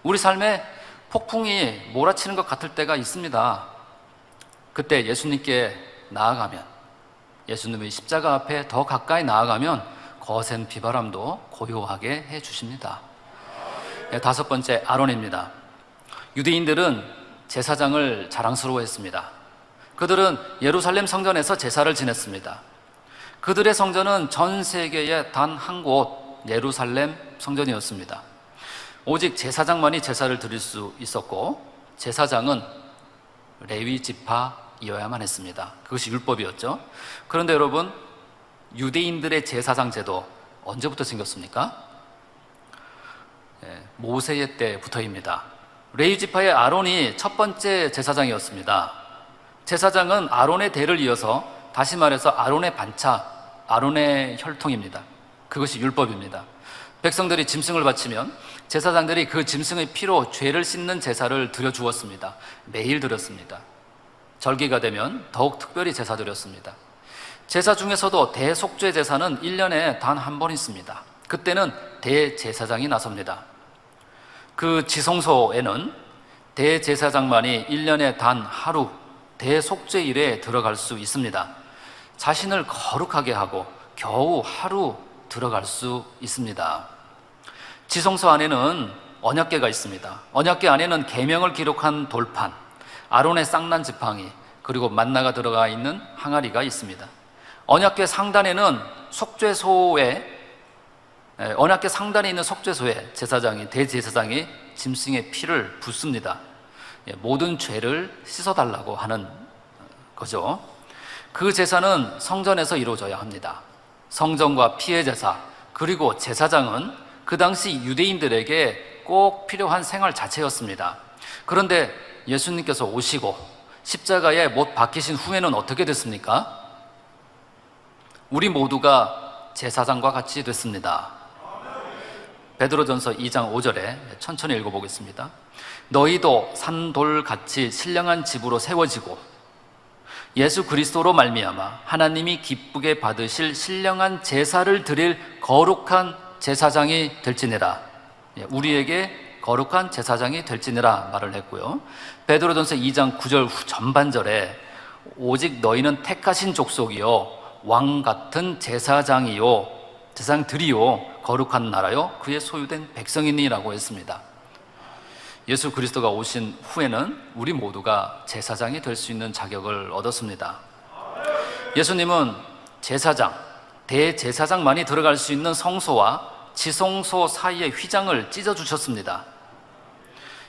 우리 삶에 폭풍이 몰아치는 것 같을 때가 있습니다. 그때 예수님께 나아가면, 예수님의 십자가 앞에 더 가까이 나아가면 거센 비바람도 고요하게 해 주십니다. 다섯 번째, 아론입니다. 유대인들은 제사장을 자랑스러워했습니다. 그들은 예루살렘 성전에서 제사를 지냈습니다. 그들의 성전은 전 세계에 단 한 곳, 예루살렘 성전이었습니다. 오직 제사장만이 제사를 드릴 수 있었고, 제사장은 레위 지파이어야만 했습니다. 그것이 율법이었죠. 그런데 여러분, 유대인들의 제사장 제도 언제부터 생겼습니까? 모세의 때부터입니다. 레위 지파의 아론이 첫 번째 제사장이었습니다. 제사장은 아론의 대를 이어서, 다시 말해서 아론의 반차, 아론의 혈통입니다. 그것이 율법입니다. 백성들이 짐승을 바치면 제사장들이 그 짐승의 피로 죄를 씻는 제사를 드려 주었습니다. 매일 드렸습니다. 절기가 되면 더욱 특별히 제사 드렸습니다. 제사 중에서도 대속죄 제사는 1년에 단 한 번 있습니다. 그때는 대제사장이 나섭니다. 그 지성소에는 대제사장만이 1년에 단 하루 대속죄일에 들어갈 수 있습니다. 자신을 거룩하게 하고 겨우 하루 들어갈 수 있습니다. 지성소 안에는 언약궤가 있습니다. 언약궤 안에는 계명을 기록한 돌판, 아론의 쌍난 지팡이, 그리고 만나가 들어가 있는 항아리가 있습니다. 언약궤 상단에는 언약궤 상단에 있는 속죄소에 대제사장이 짐승의 피를 붓습니다. 모든 죄를 씻어달라고 하는 거죠. 그 제사는 성전에서 이루어져야 합니다. 성전과 피의 제사, 그리고 제사장은 그 당시 유대인들에게 꼭 필요한 생활 자체였습니다. 그런데 예수님께서 오시고 십자가에 못 박히신 후에는 어떻게 됐습니까? 우리 모두가 제사장과 같이 됐습니다. 베드로전서 2장 5절에 천천히 읽어보겠습니다. 너희도 산돌같이 신령한 집으로 세워지고 예수 그리스도로 말미암아 하나님이 기쁘게 받으실 신령한 제사를 드릴 거룩한 제사장이 될지니라. 우리에게 거룩한 제사장이 될지니라 말을 했고요. 베드로전서 2장 9절 전반절에 오직 너희는 택하신 족속이요 왕 같은 제사장들이요 거룩한 나라요 그의 소유된 백성이니라고 했습니다. 예수 그리스도가 오신 후에는 우리 모두가 제사장이 될 수 있는 자격을 얻었습니다. 예수님은 제사장, 대제사장만이 들어갈 수 있는 성소와 지성소 사이의 휘장을 찢어주셨습니다.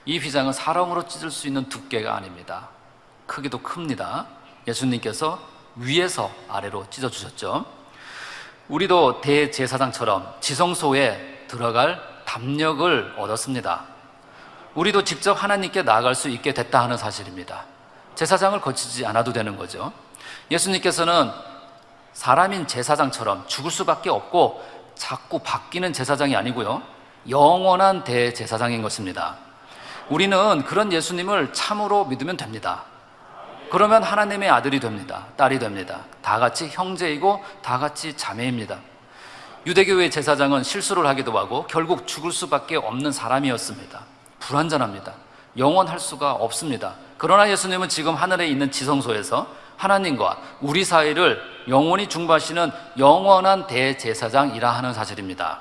이 휘장은 사람으로 찢을 수 있는 두께가 아닙니다. 크기도 큽니다. 예수님께서 위에서 아래로 찢어주셨죠. 우리도 대제사장처럼 지성소에 들어갈 담력을 얻었습니다. 우리도 직접 하나님께 나아갈 수 있게 됐다 하는 사실입니다. 제사장을 거치지 않아도 되는 거죠. 예수님께서는 사람인 제사장처럼 죽을 수밖에 없고 자꾸 바뀌는 제사장이 아니고요, 영원한 대제사장인 것입니다. 우리는 그런 예수님을 참으로 믿으면 됩니다. 그러면 하나님의 아들이 됩니다. 딸이 됩니다. 다 같이 형제이고 다 같이 자매입니다. 유대교의 제사장은 실수를 하기도 하고 결국 죽을 수밖에 없는 사람이었습니다. 불완전합니다. 영원할 수가 없습니다. 그러나 예수님은 지금 하늘에 있는 지성소에서 하나님과 우리 사이를 영원히 중보하시는 영원한 대제사장이라 하는 사실입니다.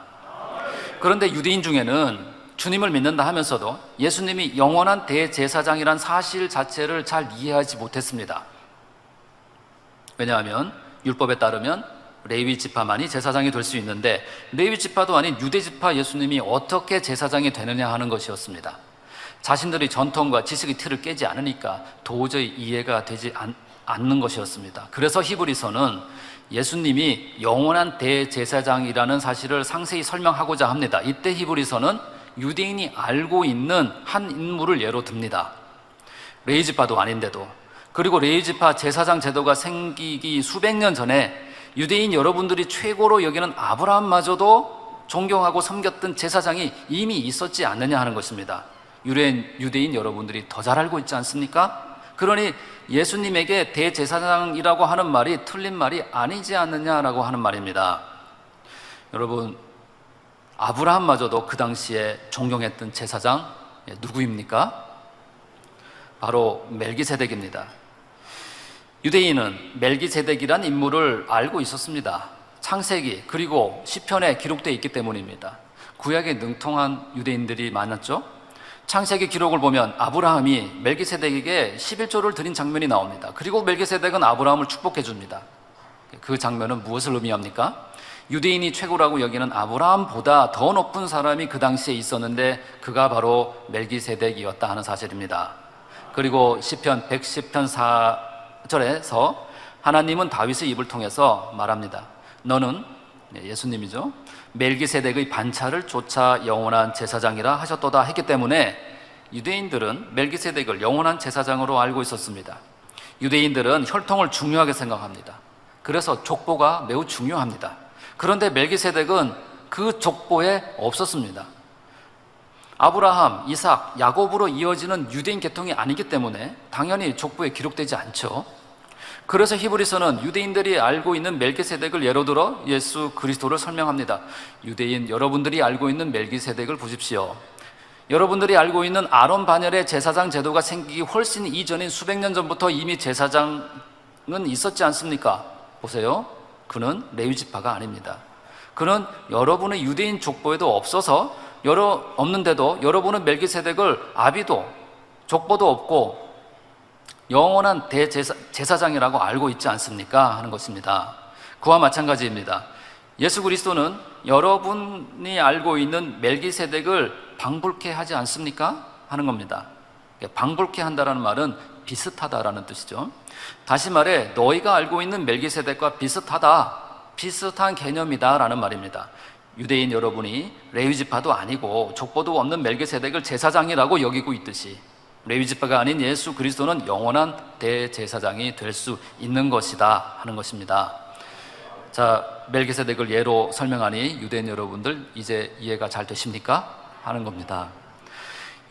그런데 유대인 중에는 주님을 믿는다 하면서도 예수님이 영원한 대제사장이란 사실 자체를 잘 이해하지 못했습니다. 왜냐하면 율법에 따르면 레위 지파만이 제사장이 될 수 있는데 레위 지파도 아닌 유대 지파 예수님이 어떻게 제사장이 되느냐 하는 것이었습니다. 자신들의 전통과 지식의 틀을 깨지 않으니까 도저히 이해가 되지 않는 것이었습니다. 그래서 히브리서는 예수님이 영원한 대제사장이라는 사실을 상세히 설명하고자 합니다. 이때 히브리서는 유대인이 알고 있는 한 인물을 예로 듭니다. 레위 지파도 아닌데도, 그리고 레위 지파 제사장 제도가 생기기 수백 년 전에 유대인 여러분들이 최고로 여기는 아브라함마저도 존경하고 섬겼던 제사장이 이미 있었지 않느냐 하는 것입니다. 유대인 여러분들이 더 잘 알고 있지 않습니까? 그러니 예수님에게 대제사장이라고 하는 말이 틀린 말이 아니지 않느냐라고 하는 말입니다. 여러분, 아브라함마저도 그 당시에 존경했던 제사장 누구입니까? 바로 멜기세덱입니다. 유대인은 멜기세덱이란 인물을 알고 있었습니다. 창세기 그리고 시편에 기록되어 있기 때문입니다. 구약에 능통한 유대인들이 많았죠. 창세기 기록을 보면 아브라함이 멜기세덱에게 11조를 드린 장면이 나옵니다. 그리고 멜기세덱은 아브라함을 축복해 줍니다. 그 장면은 무엇을 의미합니까? 유대인이 최고라고 여기는 아브라함보다 더 높은 사람이 그 당시에 있었는데 그가 바로 멜기세덱이었다 하는 사실입니다. 그리고 시편 110편 4절에서 하나님은 다윗의 입을 통해서 말합니다. 너는, 예수님이죠, 멜기세덱의 반차를 쫓아 영원한 제사장이라 하셨도다 했기 때문에 유대인들은 멜기세덱을 영원한 제사장으로 알고 있었습니다. 유대인들은 혈통을 중요하게 생각합니다. 그래서 족보가 매우 중요합니다. 그런데 멜기세덱은 그 족보에 없었습니다. 아브라함, 이삭, 야곱으로 이어지는 유대인 계통이 아니기 때문에 당연히 족보에 기록되지 않죠. 그래서 히브리서는 유대인들이 알고 있는 멜기세덱을 예로 들어 예수 그리스도를 설명합니다. 유대인 여러분들이 알고 있는 멜기세덱을 보십시오. 여러분들이 알고 있는 아론 반열의 제사장 제도가 생기기 훨씬 이전인 수백 년 전부터 이미 제사장은 있었지 않습니까? 보세요. 그는 레위 지파가 아닙니다. 그는 여러분의 유대인 족보에도 없는데도 여러분은 멜기세덱을 아비도 족보도 없고 영원한 대제사장이라고 알고 있지 않습니까? 하는 것입니다. 그와 마찬가지입니다. 예수 그리스도는 여러분이 알고 있는 멜기세덱을 방불케 하지 않습니까? 하는 겁니다. 방불케 한다라는 말은 비슷하다라는 뜻이죠. 다시 말해 너희가 알고 있는 멜기세덱과 비슷한 개념이다라는 말입니다. 유대인 여러분이 레위 지파도 아니고 족보도 없는 멜기세덱을 제사장이라고 여기고 있듯이 레위 지파가 아닌 예수 그리스도는 영원한 대제사장이 될 수 있는 것이다 하는 것입니다. 자, 멜기세덱을 예로 설명하니 유대인 여러분들 이제 이해가 잘 되십니까? 하는 겁니다.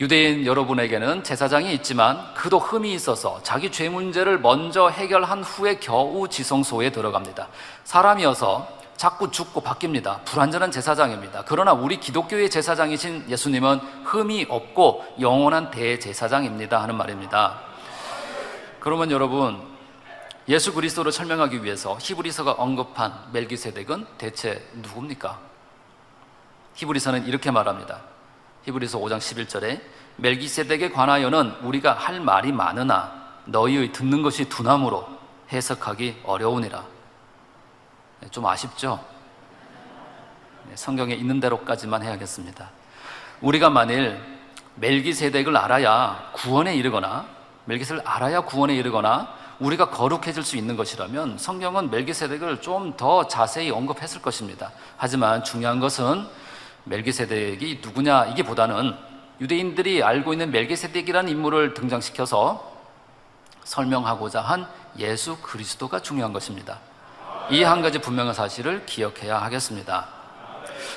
유대인 여러분에게는 제사장이 있지만 그도 흠이 있어서 자기 죄 문제를 먼저 해결한 후에 겨우 지성소에 들어갑니다. 사람이어서 자꾸 죽고 바뀝니다. 불완전한 제사장입니다. 그러나 우리 기독교의 제사장이신 예수님은 흠이 없고 영원한 대제사장입니다 하는 말입니다. 그러면 여러분, 예수 그리스도를 설명하기 위해서 히브리서가 언급한 멜기세덱은 대체 누굽니까? 히브리서는 이렇게 말합니다. 히브리서 5장 11절에 멜기세덱에 관하여는 우리가 할 말이 많으나 너희의 듣는 것이 둔함으로 해석하기 어려우니라. 좀 아쉽죠? 성경에 있는 대로까지만 해야겠습니다. 우리가 만일 멜기세덱을 알아야 구원에 이르거나 우리가 거룩해질 수 있는 것이라면 성경은 멜기세덱을 좀 더 자세히 언급했을 것입니다. 하지만 중요한 것은 멜기세덱이 누구냐 이기보다는 유대인들이 알고 있는 멜기세덱이라는 인물을 등장시켜서 설명하고자 한 예수 그리스도가 중요한 것입니다. 이 한 가지 분명한 사실을 기억해야 하겠습니다.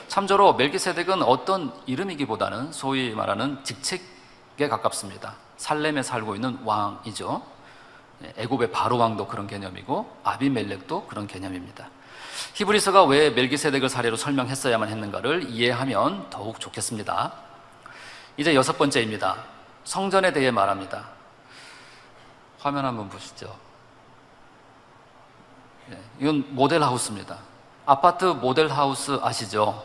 참조로 멜기세덱은 어떤 이름이기보다는 소위 말하는 직책에 가깝습니다. 살렘에 살고 있는 왕이죠. 애굽의 바로 왕도 그런 개념이고 아비멜렉도 그런 개념입니다. 히브리서가 왜 멜기세덱을 사례로 설명했어야만 했는가를 이해하면 더욱 좋겠습니다. 이제 6번째입니다. 성전에 대해 말합니다. 화면 한번 보시죠. 이건 모델하우스입니다. 아파트 모델하우스 아시죠?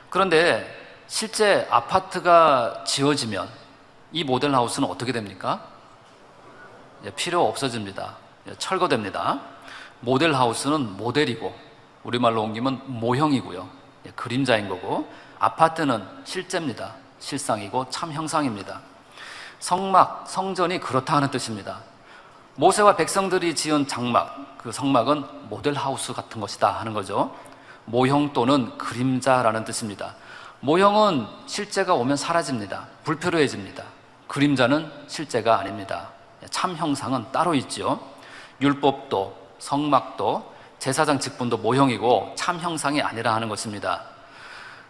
그런데 실제 아파트가 지어지면 이 모델하우스는 어떻게 됩니까? 필요 없어집니다. 철거됩니다. 모델하우스는 모델이고 우리말로 옮기면 모형이고요. 그림자인 거고, 아파트는 실제입니다. 실상이고 참 형상입니다. 성막, 성전이 그렇다 하는 뜻입니다. 모세와 백성들이 지은 장막, 그 성막은 모델하우스 같은 것이다 하는 거죠. 모형 또는 그림자라는 뜻입니다. 모형은 실제가 오면 사라집니다. 불필요해집니다. 그림자는 실제가 아닙니다. 참 형상은 따로 있죠. 율법도 성막도 제사장 직분도 모형이고 참 형상이 아니라 하는 것입니다.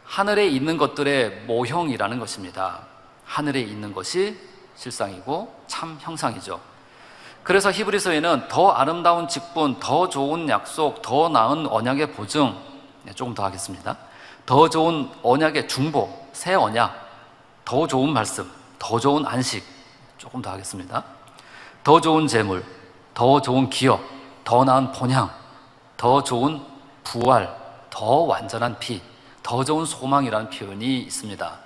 하늘에 있는 것들의 모형이라는 것입니다. 하늘에 있는 것이 실상이고 참 형상이죠. 그래서 히브리서에는 더 아름다운 직분, 더 좋은 약속, 더 나은 언약의 보증, 조금 더 하겠습니다. 더 좋은 언약의 중보, 새 언약, 더 좋은 말씀, 더 좋은 안식, 조금 더 하겠습니다. 더 좋은 재물, 더 좋은 기업, 더 나은 본향, 더 좋은 부활, 더 완전한 피, 더 좋은 소망이라는 표현이 있습니다.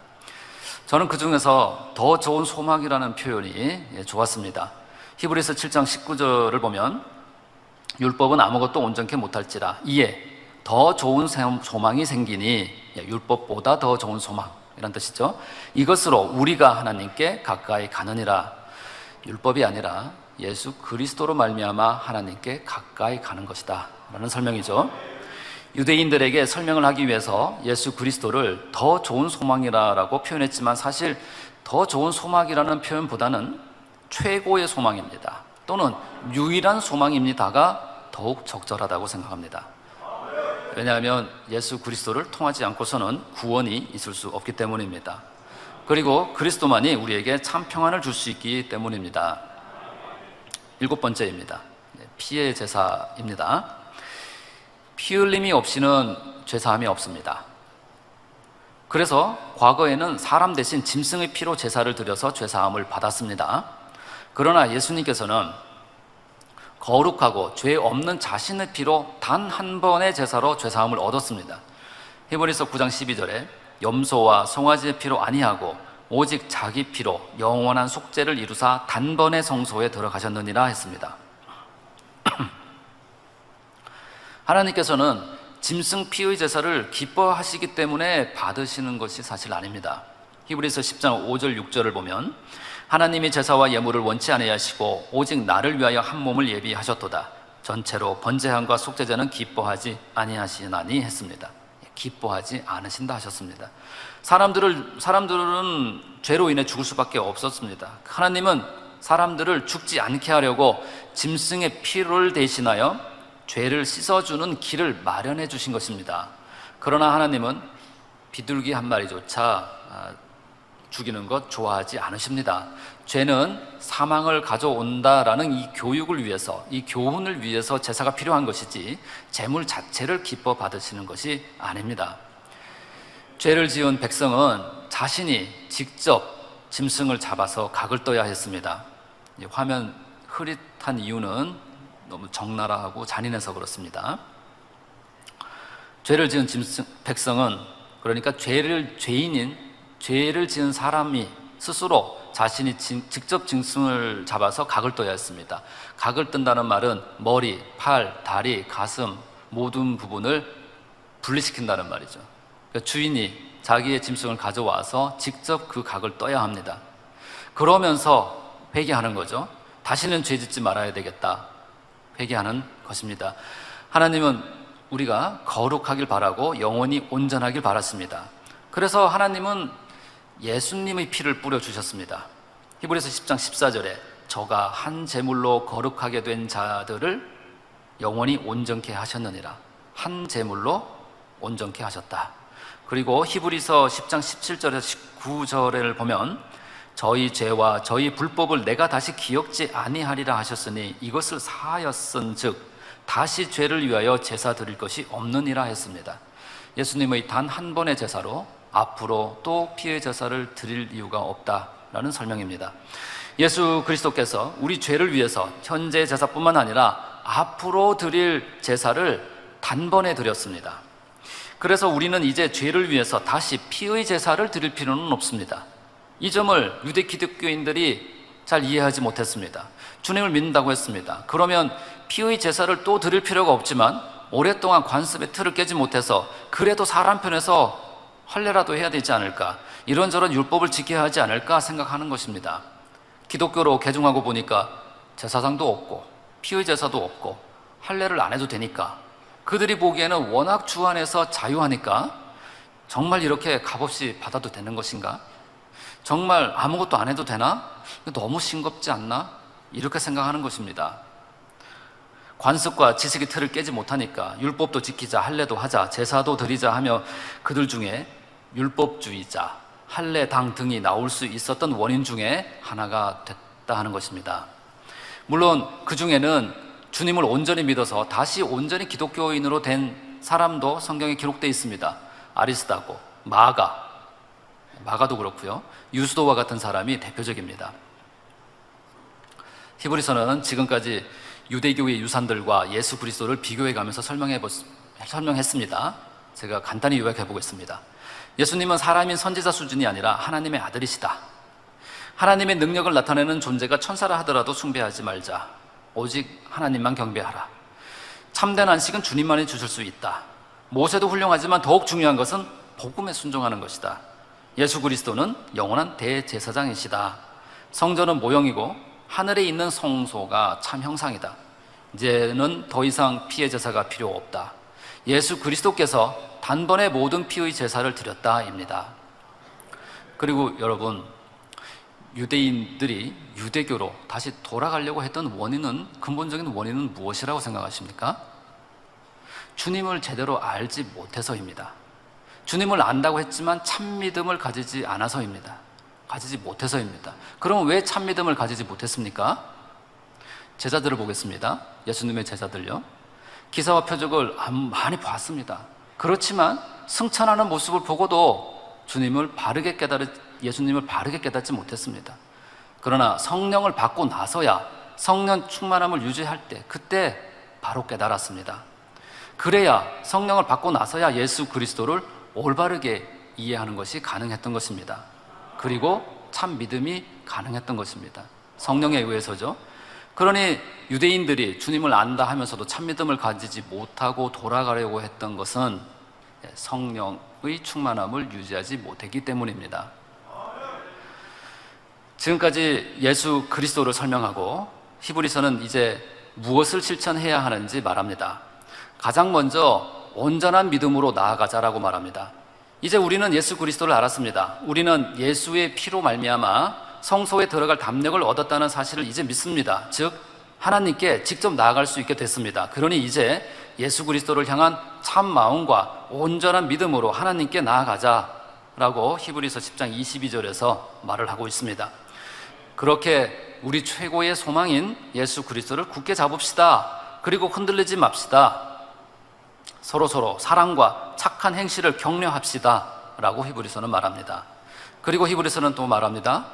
저는 그 중에서 더 좋은 소망이라는 표현이 좋았습니다. 히브리서 7장 19절을 보면 율법은 아무것도 온전케 못할지라 이에 더 좋은 소망이 생기니, 율법보다 더 좋은 소망 이란 뜻이죠. 이것으로 우리가 하나님께 가까이 가느니라. 율법이 아니라 예수 그리스도로 말미암아 하나님께 가까이 가는 것이다 라는 설명이죠. 유대인들에게 설명을 하기 위해서 예수 그리스도를 더 좋은 소망이라고 표현했지만 사실 더 좋은 소망이라는 표현보다는 최고의 소망입니다. 또는 유일한 소망입니다가 더욱 적절하다고 생각합니다. 왜냐하면 예수 그리스도를 통하지 않고서는 구원이 있을 수 없기 때문입니다. 그리고 그리스도만이 우리에게 참 평안을 줄 수 있기 때문입니다. 7번째입니다. 피의 제사입니다. 피 흘림이 없이는 죄사함이 없습니다. 그래서 과거에는 사람 대신 짐승의 피로 제사를 드려서 죄사함을 받았습니다. 그러나 예수님께서는 거룩하고 죄 없는 자신의 피로 단 한 번의 제사로 죄사함을 얻었습니다. 히브리서 9장 12절에 염소와 송아지의 피로 아니하고 오직 자기 피로 영원한 속죄를 이루사 단번에 성소에 들어가셨느니라 했습니다. 하나님께서는 짐승 피의 제사를 기뻐하시기 때문에 받으시는 것이 사실 아닙니다. 히브리서 10장 5절 6절을 보면 하나님이 제사와 예물을 원치 아니하시고 오직 나를 위하여 한 몸을 예비하셨도다. 전체로 번제함과 속죄제는 기뻐하지 아니하시나니 했습니다. 기뻐하지 않으신다 하셨습니다. 사람들은 죄로 인해 죽을 수밖에 없었습니다. 하나님은 사람들을 죽지 않게 하려고 짐승의 피를 대신하여 죄를 씻어주는 길을 마련해 주신 것입니다. 그러나 하나님은 비둘기 한 마리조차 죽이는 것 좋아하지 않으십니다. 죄는 사망을 가져온다라는 이 교육을 위해서, 이 교훈을 위해서 제사가 필요한 것이지 제물 자체를 기뻐 받으시는 것이 아닙니다. 죄를 지은 백성은 자신이 직접 짐승을 잡아서 각을 떠야 했습니다. 화면 흐릿한 이유는 너무 적나라하고 잔인해서 그렇습니다. 죄를 지은 백성은, 그러니까 죄를 지은 사람이 스스로 자신이 직접 짐승을 잡아서 각을 떠야 했습니다. 각을 뜬다는 말은 머리, 팔, 다리, 가슴 모든 부분을 분리시킨다는 말이죠. 그러니까 주인이 자기의 짐승을 가져와서 직접 그 각을 떠야 합니다. 그러면서 회개하는 거죠. 다시는 죄 짓지 말아야 되겠다, 회개하는 것입니다. 하나님은 우리가 거룩하길 바라고 영원히 온전하길 바랐습니다. 그래서 하나님은 예수님의 피를 뿌려주셨습니다. 히브리서 10장 14절에 저가 한 제물로 거룩하게 된 자들을 영원히 온전케 하셨느니라. 한 제물로 온전케 하셨다. 그리고 히브리서 10장 17절에서 19절을 보면 저희 죄와 저희 불법을 내가 다시 기억지 아니하리라 하셨으니 이것을 사하였은즉 다시 죄를 위하여 제사 드릴 것이 없느니라 했습니다. 예수님의 단 한 번의 제사로 앞으로 또 피의 제사를 드릴 이유가 없다라는 설명입니다. 예수 그리스도께서 우리 죄를 위해서 현재 제사뿐만 아니라 앞으로 드릴 제사를 단번에 드렸습니다. 그래서 우리는 이제 죄를 위해서 다시 피의 제사를 드릴 필요는 없습니다. 이 점을 유대 기독교인들이 잘 이해하지 못했습니다. 주님을 믿는다고 했습니다. 그러면 피의 제사를 또 드릴 필요가 없지만 오랫동안 관습의 틀을 깨지 못해서 그래도 사람 편에서 할례라도 해야 되지 않을까, 이런저런 율법을 지켜야 하지 않을까 생각하는 것입니다. 기독교로 개종하고 보니까 제사장도 없고 피의 제사도 없고 할례를 안 해도 되니까, 그들이 보기에는 워낙 주 안에서 자유하니까 정말 이렇게 값없이 받아도 되는 것인가? 정말 아무것도 안 해도 되나? 너무 싱겁지 않나? 이렇게 생각하는 것입니다. 관습과 지식의 틀을 깨지 못하니까 율법도 지키자, 할례도 하자, 제사도 드리자 하며 그들 중에 율법주의자, 할례당 등이 나올 수 있었던 원인 중에 하나가 됐다 하는 것입니다. 물론 그 중에는 주님을 온전히 믿어서 다시 온전히 기독교인으로 된 사람도 성경에 기록되어 있습니다. 아리스다고, 마가도 그렇고요. 유수도와 같은 사람이 대표적입니다. 히브리서는 지금까지 유대교의 유산들과 예수 그리스도를 비교해 가면서 설명했습니다. 제가 간단히 요약해 보겠습니다. 예수님은 사람인 선지자 수준이 아니라 하나님의 아들이시다. 하나님의 능력을 나타내는 존재가 천사라 하더라도 숭배하지 말자. 오직 하나님만 경배하라. 참된 안식은 주님만이 주실 수 있다. 모세도 훌륭하지만 더욱 중요한 것은 복음에 순종하는 것이다. 예수 그리스도는 영원한 대제사장이시다. 성전은 모형이고 하늘에 있는 성소가 참 형상이다. 이제는 더 이상 피의 제사가 필요 없다. 예수 그리스도께서 단번에 모든 피의 제사를 드렸다입니다. 그리고 여러분, 유대인들이 유대교로 다시 돌아가려고 했던 근본적인 원인은 무엇이라고 생각하십니까? 주님을 제대로 알지 못해서입니다. 주님을 안다고 했지만 참 믿음을 가지지 않아서입니다. 가지지 못해서입니다. 그럼 왜 참 믿음을 가지지 못했습니까? 제자들을 보겠습니다. 예수님의 제자들요. 기사와 표적을 많이 봤습니다. 그렇지만 승천하는 모습을 보고도 예수님을 바르게 깨닫지 못했습니다. 그러나 성령을 받고 나서야, 성령 충만함을 유지할 때, 그때 바로 깨달았습니다. 그래야, 성령을 받고 나서야 예수 그리스도를 올바르게 이해하는 것이 가능했던 것입니다. 그리고 참 믿음이 가능했던 것입니다. 성령에 의해서죠. 그러니 유대인들이 주님을 안다 하면서도 참 믿음을 가지지 못하고 돌아가려고 했던 것은 성령의 충만함을 유지하지 못했기 때문입니다. 지금까지 예수 그리스도를 설명하고 히브리서는 이제 무엇을 실천해야 하는지 말합니다. 가장 먼저 온전한 믿음으로 나아가자라고 말합니다. 이제 우리는 예수 그리스도를 알았습니다. 우리는 예수의 피로 말미암아 성소에 들어갈 담력을 얻었다는 사실을 이제 믿습니다. 즉 하나님께 직접 나아갈 수 있게 됐습니다. 그러니 이제 예수 그리스도를 향한 참 마음과 온전한 믿음으로 하나님께 나아가자라고 히브리서 10장 22절에서 말을 하고 있습니다. 그렇게 우리 최고의 소망인 예수 그리스도를 굳게 잡읍시다. 그리고 흔들리지 맙시다. 서로서로 사랑과 착한 행실을 격려합시다 라고 히브리서는 말합니다. 그리고 히브리서는 또 말합니다.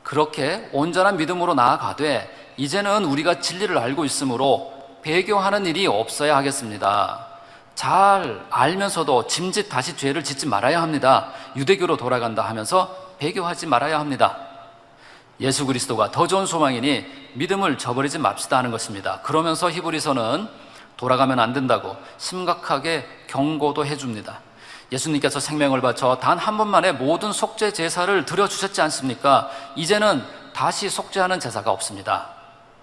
그렇게 온전한 믿음으로 나아가되 이제는 우리가 진리를 알고 있으므로 배교하는 일이 없어야 하겠습니다. 잘 알면서도 짐짓 다시 죄를 짓지 말아야 합니다. 유대교로 돌아간다 하면서 배교하지 말아야 합니다. 예수 그리스도가 더 좋은 소망이니 믿음을 저버리지 맙시다 하는 것입니다. 그러면서 히브리서는 돌아가면 안 된다고 심각하게 경고도 해줍니다. 예수님께서 생명을 바쳐 단 한 번만에 모든 속죄 제사를 드려주셨지 않습니까? 이제는 다시 속죄하는 제사가 없습니다.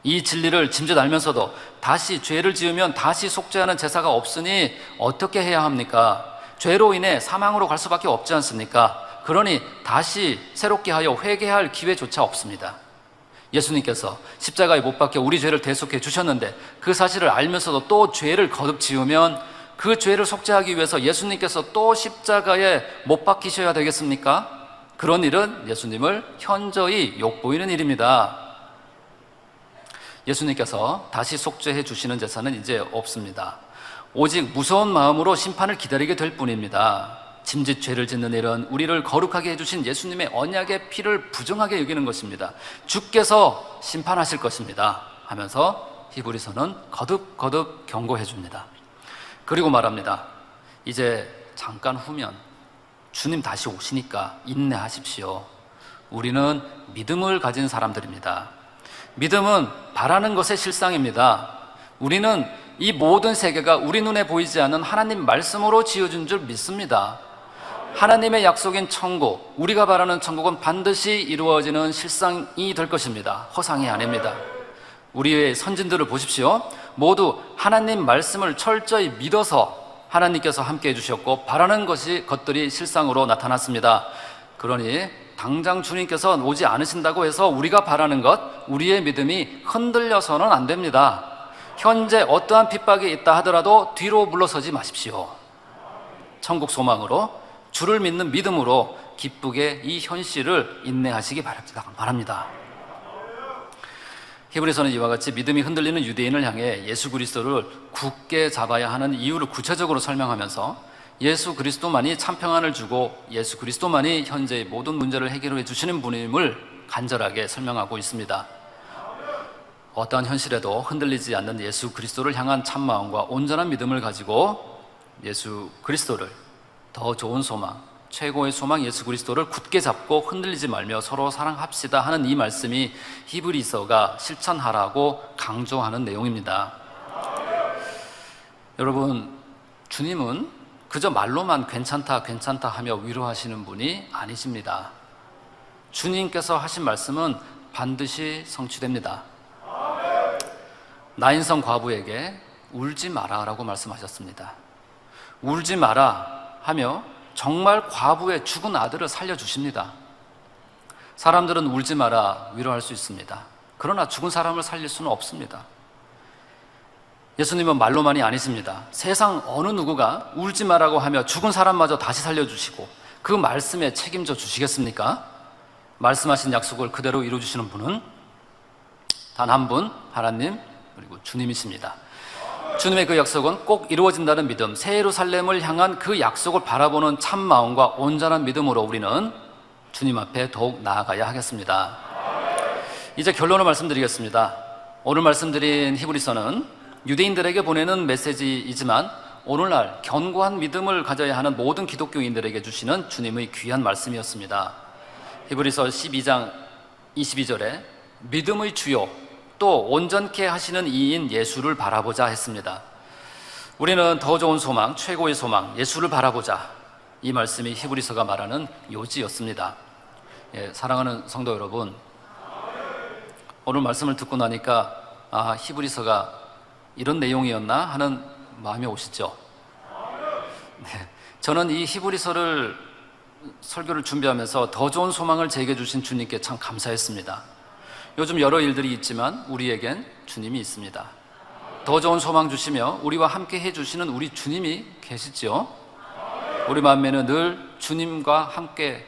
이 진리를 짐짓 알면서도 다시 죄를 지으면 다시 속죄하는 제사가 없으니 어떻게 해야 합니까? 죄로 인해 사망으로 갈 수밖에 없지 않습니까? 그러니 다시 새롭게 하여 회개할 기회조차 없습니다. 예수님께서 십자가에 못 박혀 우리 죄를 대속해 주셨는데 그 사실을 알면서도 또 죄를 거듭 지으면 그 죄를 속죄하기 위해서 예수님께서 또 십자가에 못 박히셔야 되겠습니까? 그런 일은 예수님을 현저히 욕보이는 일입니다. 예수님께서 다시 속죄해 주시는 제사는 이제 없습니다. 오직 무서운 마음으로 심판을 기다리게 될 뿐입니다. 짐짓 죄를 짓는 일은 우리를 거룩하게 해주신 예수님의 언약의 피를 부정하게 여기는 것입니다. 주께서 심판하실 것입니다 하면서 히브리서는 거듭 경고해 줍니다. 그리고 말합니다. 이제 잠깐 후면 주님 다시 오시니까 인내하십시오. 우리는 믿음을 가진 사람들입니다. 믿음은 바라는 것의 실상입니다. 우리는 이 모든 세계가 우리 눈에 보이지 않는 하나님 말씀으로 지어준 줄 믿습니다. 하나님의 약속인 천국, 우리가 바라는 천국은 반드시 이루어지는 실상이 될 것입니다. 허상이 아닙니다. 우리의 선진들을 보십시오. 모두 하나님 말씀을 철저히 믿어서 하나님께서 함께 해주셨고 바라는 것들이 실상으로 나타났습니다. 그러니 당장 주님께서 오지 않으신다고 해서 우리가 바라는 것, 우리의 믿음이 흔들려서는 안 됩니다. 현재 어떠한 핍박이 있다 하더라도 뒤로 물러서지 마십시오. 천국 소망으로, 주를 믿는 믿음으로 기쁘게 이 현실을 인내하시기 바랍니다. 히브리서는 이와 같이 믿음이 흔들리는 유대인을 향해 예수 그리스도를 굳게 잡아야 하는 이유를 구체적으로 설명하면서 예수 그리스도만이 참 평안을 주고 예수 그리스도만이 현재의 모든 문제를 해결해 주시는 분임을 간절하게 설명하고 있습니다. 어떠한 현실에도 흔들리지 않는 예수 그리스도를 향한 참마음과 온전한 믿음을 가지고 예수 그리스도를, 더 좋은 소망, 최고의 소망 예수 그리스도를 굳게 잡고 흔들리지 말며 서로 사랑합시다 하는 이 말씀이 히브리서가 실천하라고 강조하는 내용입니다. 여러분, 주님은 그저 말로만 괜찮다 괜찮다 하며 위로하시는 분이 아니십니다. 주님께서 하신 말씀은 반드시 성취됩니다. 나인성 과부에게 울지 마라 라고 말씀하셨습니다. 울지 마라 하며 정말 과부의 죽은 아들을 살려주십니다. 사람들은 울지 마라 위로할 수 있습니다. 그러나 죽은 사람을 살릴 수는 없습니다. 예수님은 말로만이 아니십니다. 세상 어느 누구가 울지 마라고 하며 죽은 사람마저 다시 살려주시고 그 말씀에 책임져 주시겠습니까? 말씀하신 약속을 그대로 이루어주시는 분은 단 한 분, 하나님 그리고 주님이십니다. 주님의 그 약속은 꼭 이루어진다는 믿음, 새 예루살렘을 향한 그 약속을 바라보는 참 마음과 온전한 믿음으로 우리는 주님 앞에 더욱 나아가야 하겠습니다. 이제 결론을 말씀드리겠습니다. 오늘 말씀드린 히브리서는 유대인들에게 보내는 메시지이지만 오늘날 견고한 믿음을 가져야 하는 모든 기독교인들에게 주시는 주님의 귀한 말씀이었습니다. 히브리서 12장 22절에 믿음의 주요 또 온전케 하시는 이인 예수를 바라보자 했습니다. 우리는 더 좋은 소망, 최고의 소망, 예수를 바라보자. 이 말씀이 히브리서가 말하는 요지였습니다. 사랑하는 성도 여러분, 오늘 말씀을 듣고 나니까 히브리서가 이런 내용이었나 하는 마음이 오시죠? 네, 저는 이 히브리서를 설교를 준비하면서 더 좋은 소망을 제게 주신 주님께 참 감사했습니다. 요즘 여러 일들이 있지만 우리에겐 주님이 있습니다. 더 좋은 소망 주시며 우리와 함께 해주시는 우리 주님이 계시죠. 우리 마음에는 늘 주님과 함께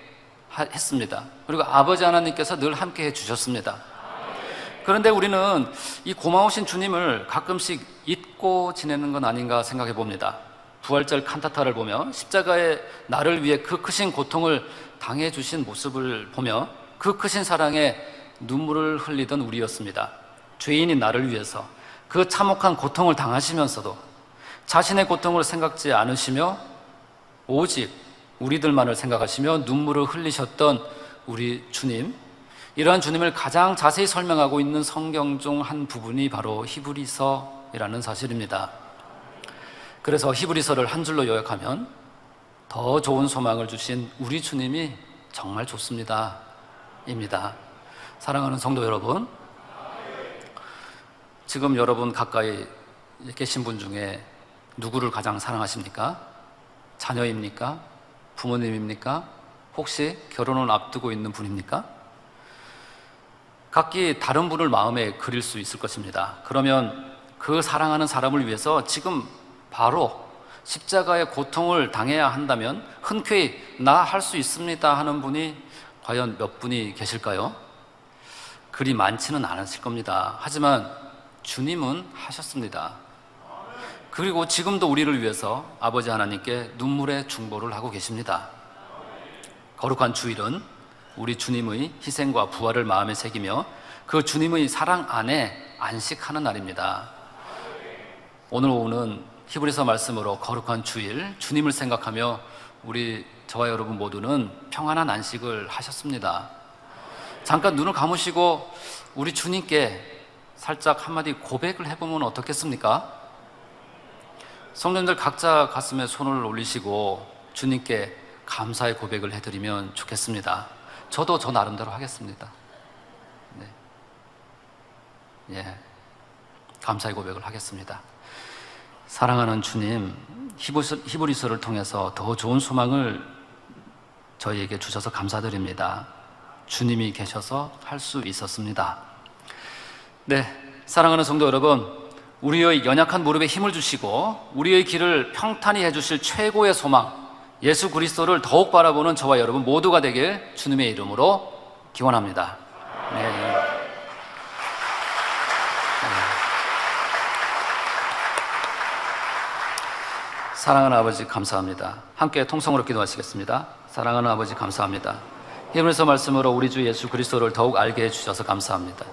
했습니다. 그리고 아버지 하나님께서 늘 함께 해주셨습니다. 그런데 우리는 이 고마우신 주님을 가끔씩 잊고 지내는 건 아닌가 생각해 봅니다. 부활절 칸타타를 보며 십자가에 나를 위해 그 크신 고통을 당해 주신 모습을 보며 그 크신 사랑에 눈물을 흘리던 우리였습니다. 죄인인 나를 위해서 그 참혹한 고통을 당하시면서도 자신의 고통을 생각지 않으시며 오직 우리들만을 생각하시며 눈물을 흘리셨던 우리 주님, 이러한 주님을 가장 자세히 설명하고 있는 성경 중 한 부분이 바로 히브리서이라는 사실입니다. 그래서 히브리서를 한 줄로 요약하면 더 좋은 소망을 주신 우리 주님이 정말 좋습니다 입니다. 사랑하는 성도 여러분, 지금 여러분 가까이 계신 분 중에 누구를 가장 사랑하십니까? 자녀입니까? 부모님입니까? 혹시 결혼을 앞두고 있는 분입니까? 각기 다른 분을 마음에 그릴 수 있을 것입니다. 그러면 그 사랑하는 사람을 위해서 지금 바로 십자가의 고통을 당해야 한다면 흔쾌히 나 할 수 있습니다 하는 분이 과연 몇 분이 계실까요? 그리 많지는 않으실 겁니다. 하지만 주님은 하셨습니다. 그리고 지금도 우리를 위해서 아버지 하나님께 눈물의 중보를 하고 계십니다. 거룩한 주일은 우리 주님의 희생과 부활을 마음에 새기며 그 주님의 사랑 안에 안식하는 날입니다. 오늘 오후는 히브리서 말씀으로 거룩한 주일, 주님을 생각하며 저와 여러분 모두는 평안한 안식을 하셨습니다. 잠깐 눈을 감으시고 우리 주님께 살짝 한마디 고백을 해보면 어떻겠습니까? 성도님들 각자 가슴에 손을 올리시고 주님께 감사의 고백을 해드리면 좋겠습니다. 저도 저 나름대로 하겠습니다. 네. 예, 감사의 고백을 하겠습니다. 사랑하는 주님, 히브리서를 통해서 더 좋은 소망을 저희에게 주셔서 감사드립니다. 주님이 계셔서 할 수 있었습니다. 네, 사랑하는 성도 여러분, 우리의 연약한 무릎에 힘을 주시고 우리의 길을 평탄히 해주실 최고의 소망 예수 그리스도를 더욱 바라보는 저와 여러분 모두가 되길 주님의 이름으로 기원합니다. 네. 사랑하는 아버지 감사합니다. 함께 통성으로 기도하시겠습니다. 사랑하는 아버지 감사합니다. 히브리서 말씀으로 우리 주 예수 그리스도를 더욱 알게 해주셔서 감사합니다.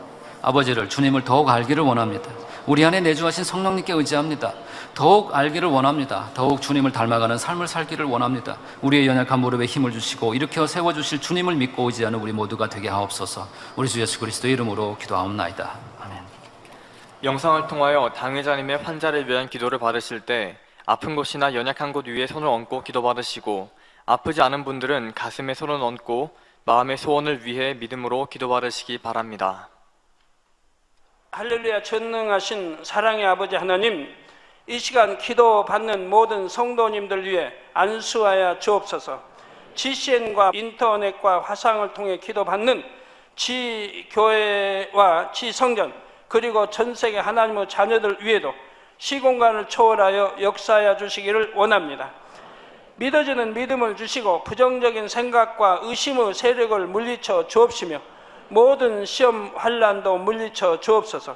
아버지를, 주님을 더욱 알기를 원합니다. 우리 안에 내주하신 성령님께 의지합니다. 더욱 알기를 원합니다. 더욱 주님을 닮아가는 삶을 살기를 원합니다. 우리의 연약한 무릎에 힘을 주시고 일으켜 세워주실 주님을 믿고 의지하는 우리 모두가 되게 하옵소서. 우리 주 예수 그리스도의 이름으로 기도하옵나이다. 아멘. 영상을 통하여 당회자님의 환자를 위한 기도를 받으실 때 아픈 곳이나 연약한 곳 위에 손을 얹고 기도받으시고, 아프지 않은 분들은 가슴에 손을 얹고 마음의 소원을 위해 믿음으로 기도받으시기 바랍니다. 할렐루야. 전능하신 사랑의 아버지 하나님, 이 시간 기도받는 모든 성도님들 위해 안수하여 주옵소서. GCN과 인터넷과 화상을 통해 기도받는 지교회와 지성전, 그리고 전세계 하나님의 자녀들 위에도 시공간을 초월하여 역사하여 주시기를 원합니다. 믿어지는 믿음을 주시고 부정적인 생각과 의심의 세력을 물리쳐 주옵시며 모든 시험 환난도 물리쳐 주옵소서.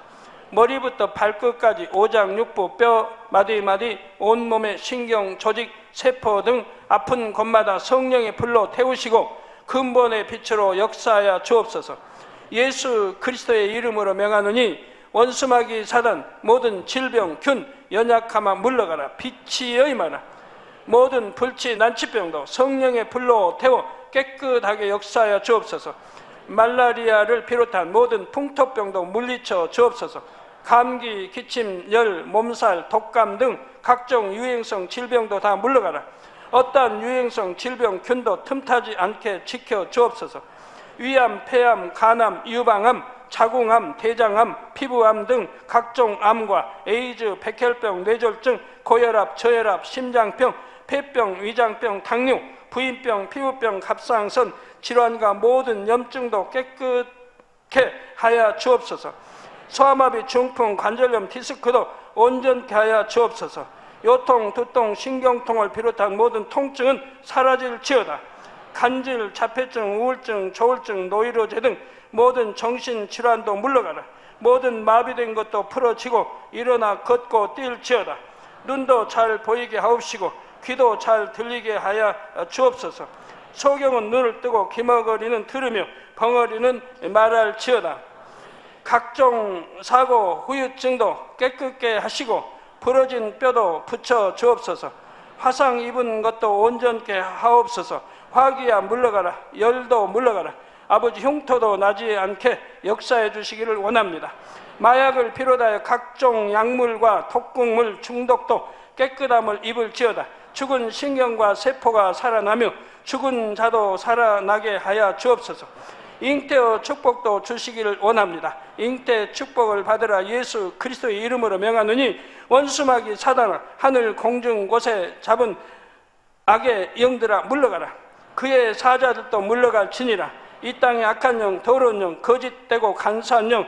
머리부터 발끝까지 오장육부, 뼈, 마디마디, 온몸의 신경, 조직, 세포 등 아픈 곳마다 성령의 불로 태우시고 근본의 빛으로 역사하여 주옵소서. 예수 그리스도의 이름으로 명하노니 원수마귀 사단, 모든 질병, 균, 연약함아 물러가라. 빛이 여임하라. 모든 불치, 난치병도 성령의 불로 태워 깨끗하게 역사하여 주옵소서. 말라리아를 비롯한 모든 풍토병도 물리쳐 주옵소서. 감기, 기침, 열, 몸살, 독감 등 각종 유행성 질병도 다 물러가라. 어떠한 유행성 질병, 균도 틈타지 않게 지켜 주옵소서. 위암, 폐암, 간암, 유방암, 자궁암, 대장암, 피부암 등 각종 암과 에이즈, 백혈병, 뇌졸중, 고혈압, 저혈압, 심장병, 폐병, 위장병, 당뇨, 부인병, 피부병, 갑상선 질환과 모든 염증도 깨끗게 하여 주옵소서. 소아마비, 중풍, 관절염, 디스크도 온전케 하여 주옵소서. 요통, 두통, 신경통을 비롯한 모든 통증은 사라질지어다. 간질, 자폐증, 우울증, 조울증, 노이로제 등 모든 정신질환도 물러가라. 모든 마비된 것도 풀어지고 일어나 걷고 뛸지어다. 눈도 잘 보이게 하옵시고 귀도 잘 들리게 하여 주옵소서. 소경은 눈을 뜨고 기머거리는 들으며 벙어리는 말할지어다. 각종 사고, 후유증도 깨끗게 하시고 부러진 뼈도 붙여 주옵소서. 화상 입은 것도 온전케 하옵소서. 화기야 물러가라. 열도 물러가라. 아버지, 흉터도 나지 않게 역사해 주시기를 원합니다. 마약을 비롯하여 각종 약물과 독극물 중독도 깨끗함을 입을지어다. 죽은 신경과 세포가 살아나며 죽은 자도 살아나게 하여 주옵소서. 잉태의 축복도 주시기를 원합니다. 잉태 축복을 받으라. 예수 그리스도의 이름으로 명하노니 원수마귀 사단아, 하늘 공중 곳에 잡은 악의 영들아 물러가라. 그의 사자들도 물러갈지니라. 이 땅의 악한 영, 더러운 영, 거짓되고 간사한 영,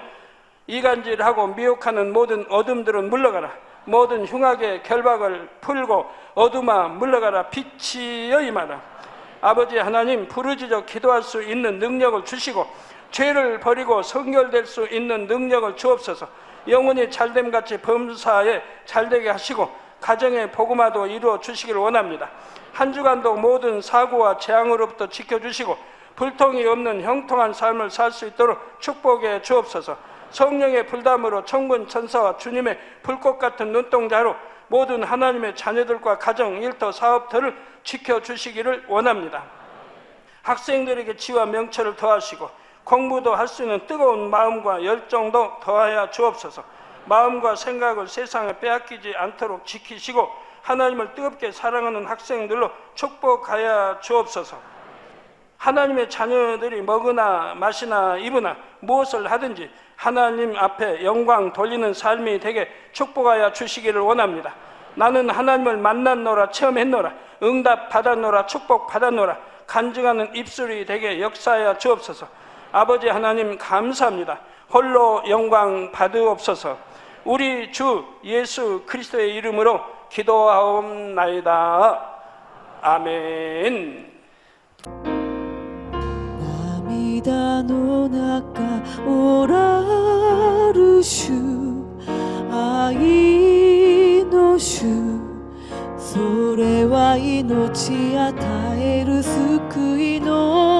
이간질하고 미혹하는 모든 어둠들은 물러가라. 모든 흉악의 결박을 풀고 어둠아 물러가라. 빛이 여임하라. 아버지 하나님, 부르짖어 기도할 수 있는 능력을 주시고 죄를 버리고 성결될 수 있는 능력을 주옵소서. 영혼이 잘됨같이 범사에 잘되게 하시고 가정의 복음화도 이루어 주시기를 원합니다. 한 주간도 모든 사고와 재앙으로부터 지켜주시고 불통이 없는 형통한 삶을 살 수 있도록 축복해 주옵소서. 성령의 불담으로 천군 천사와 주님의 불꽃 같은 눈동자로 모든 하나님의 자녀들과 가정, 일터, 사업터를 지켜주시기를 원합니다. 학생들에게 지와 명철을 더하시고 공부도 할 수 있는 뜨거운 마음과 열정도 더하여 주옵소서. 마음과 생각을 세상에 빼앗기지 않도록 지키시고 하나님을 뜨겁게 사랑하는 학생들로 축복하여 주옵소서. 하나님의 자녀들이 먹으나 마시나 입으나 무엇을 하든지 하나님 앞에 영광 돌리는 삶이 되게 축복하여 주시기를 원합니다. 나는 하나님을 만났노라, 체험했노라, 응답 받았노라, 축복 받았노라, 간증하는 입술이 되게 역사하여 주옵소서. 아버지 하나님 감사합니다. 홀로 영광 받으옵소서. 우리 주 예수 그리스도의 이름으로 기도하옵나이다. 아멘. 涙の中おらる主、愛の主、それは命与える救いの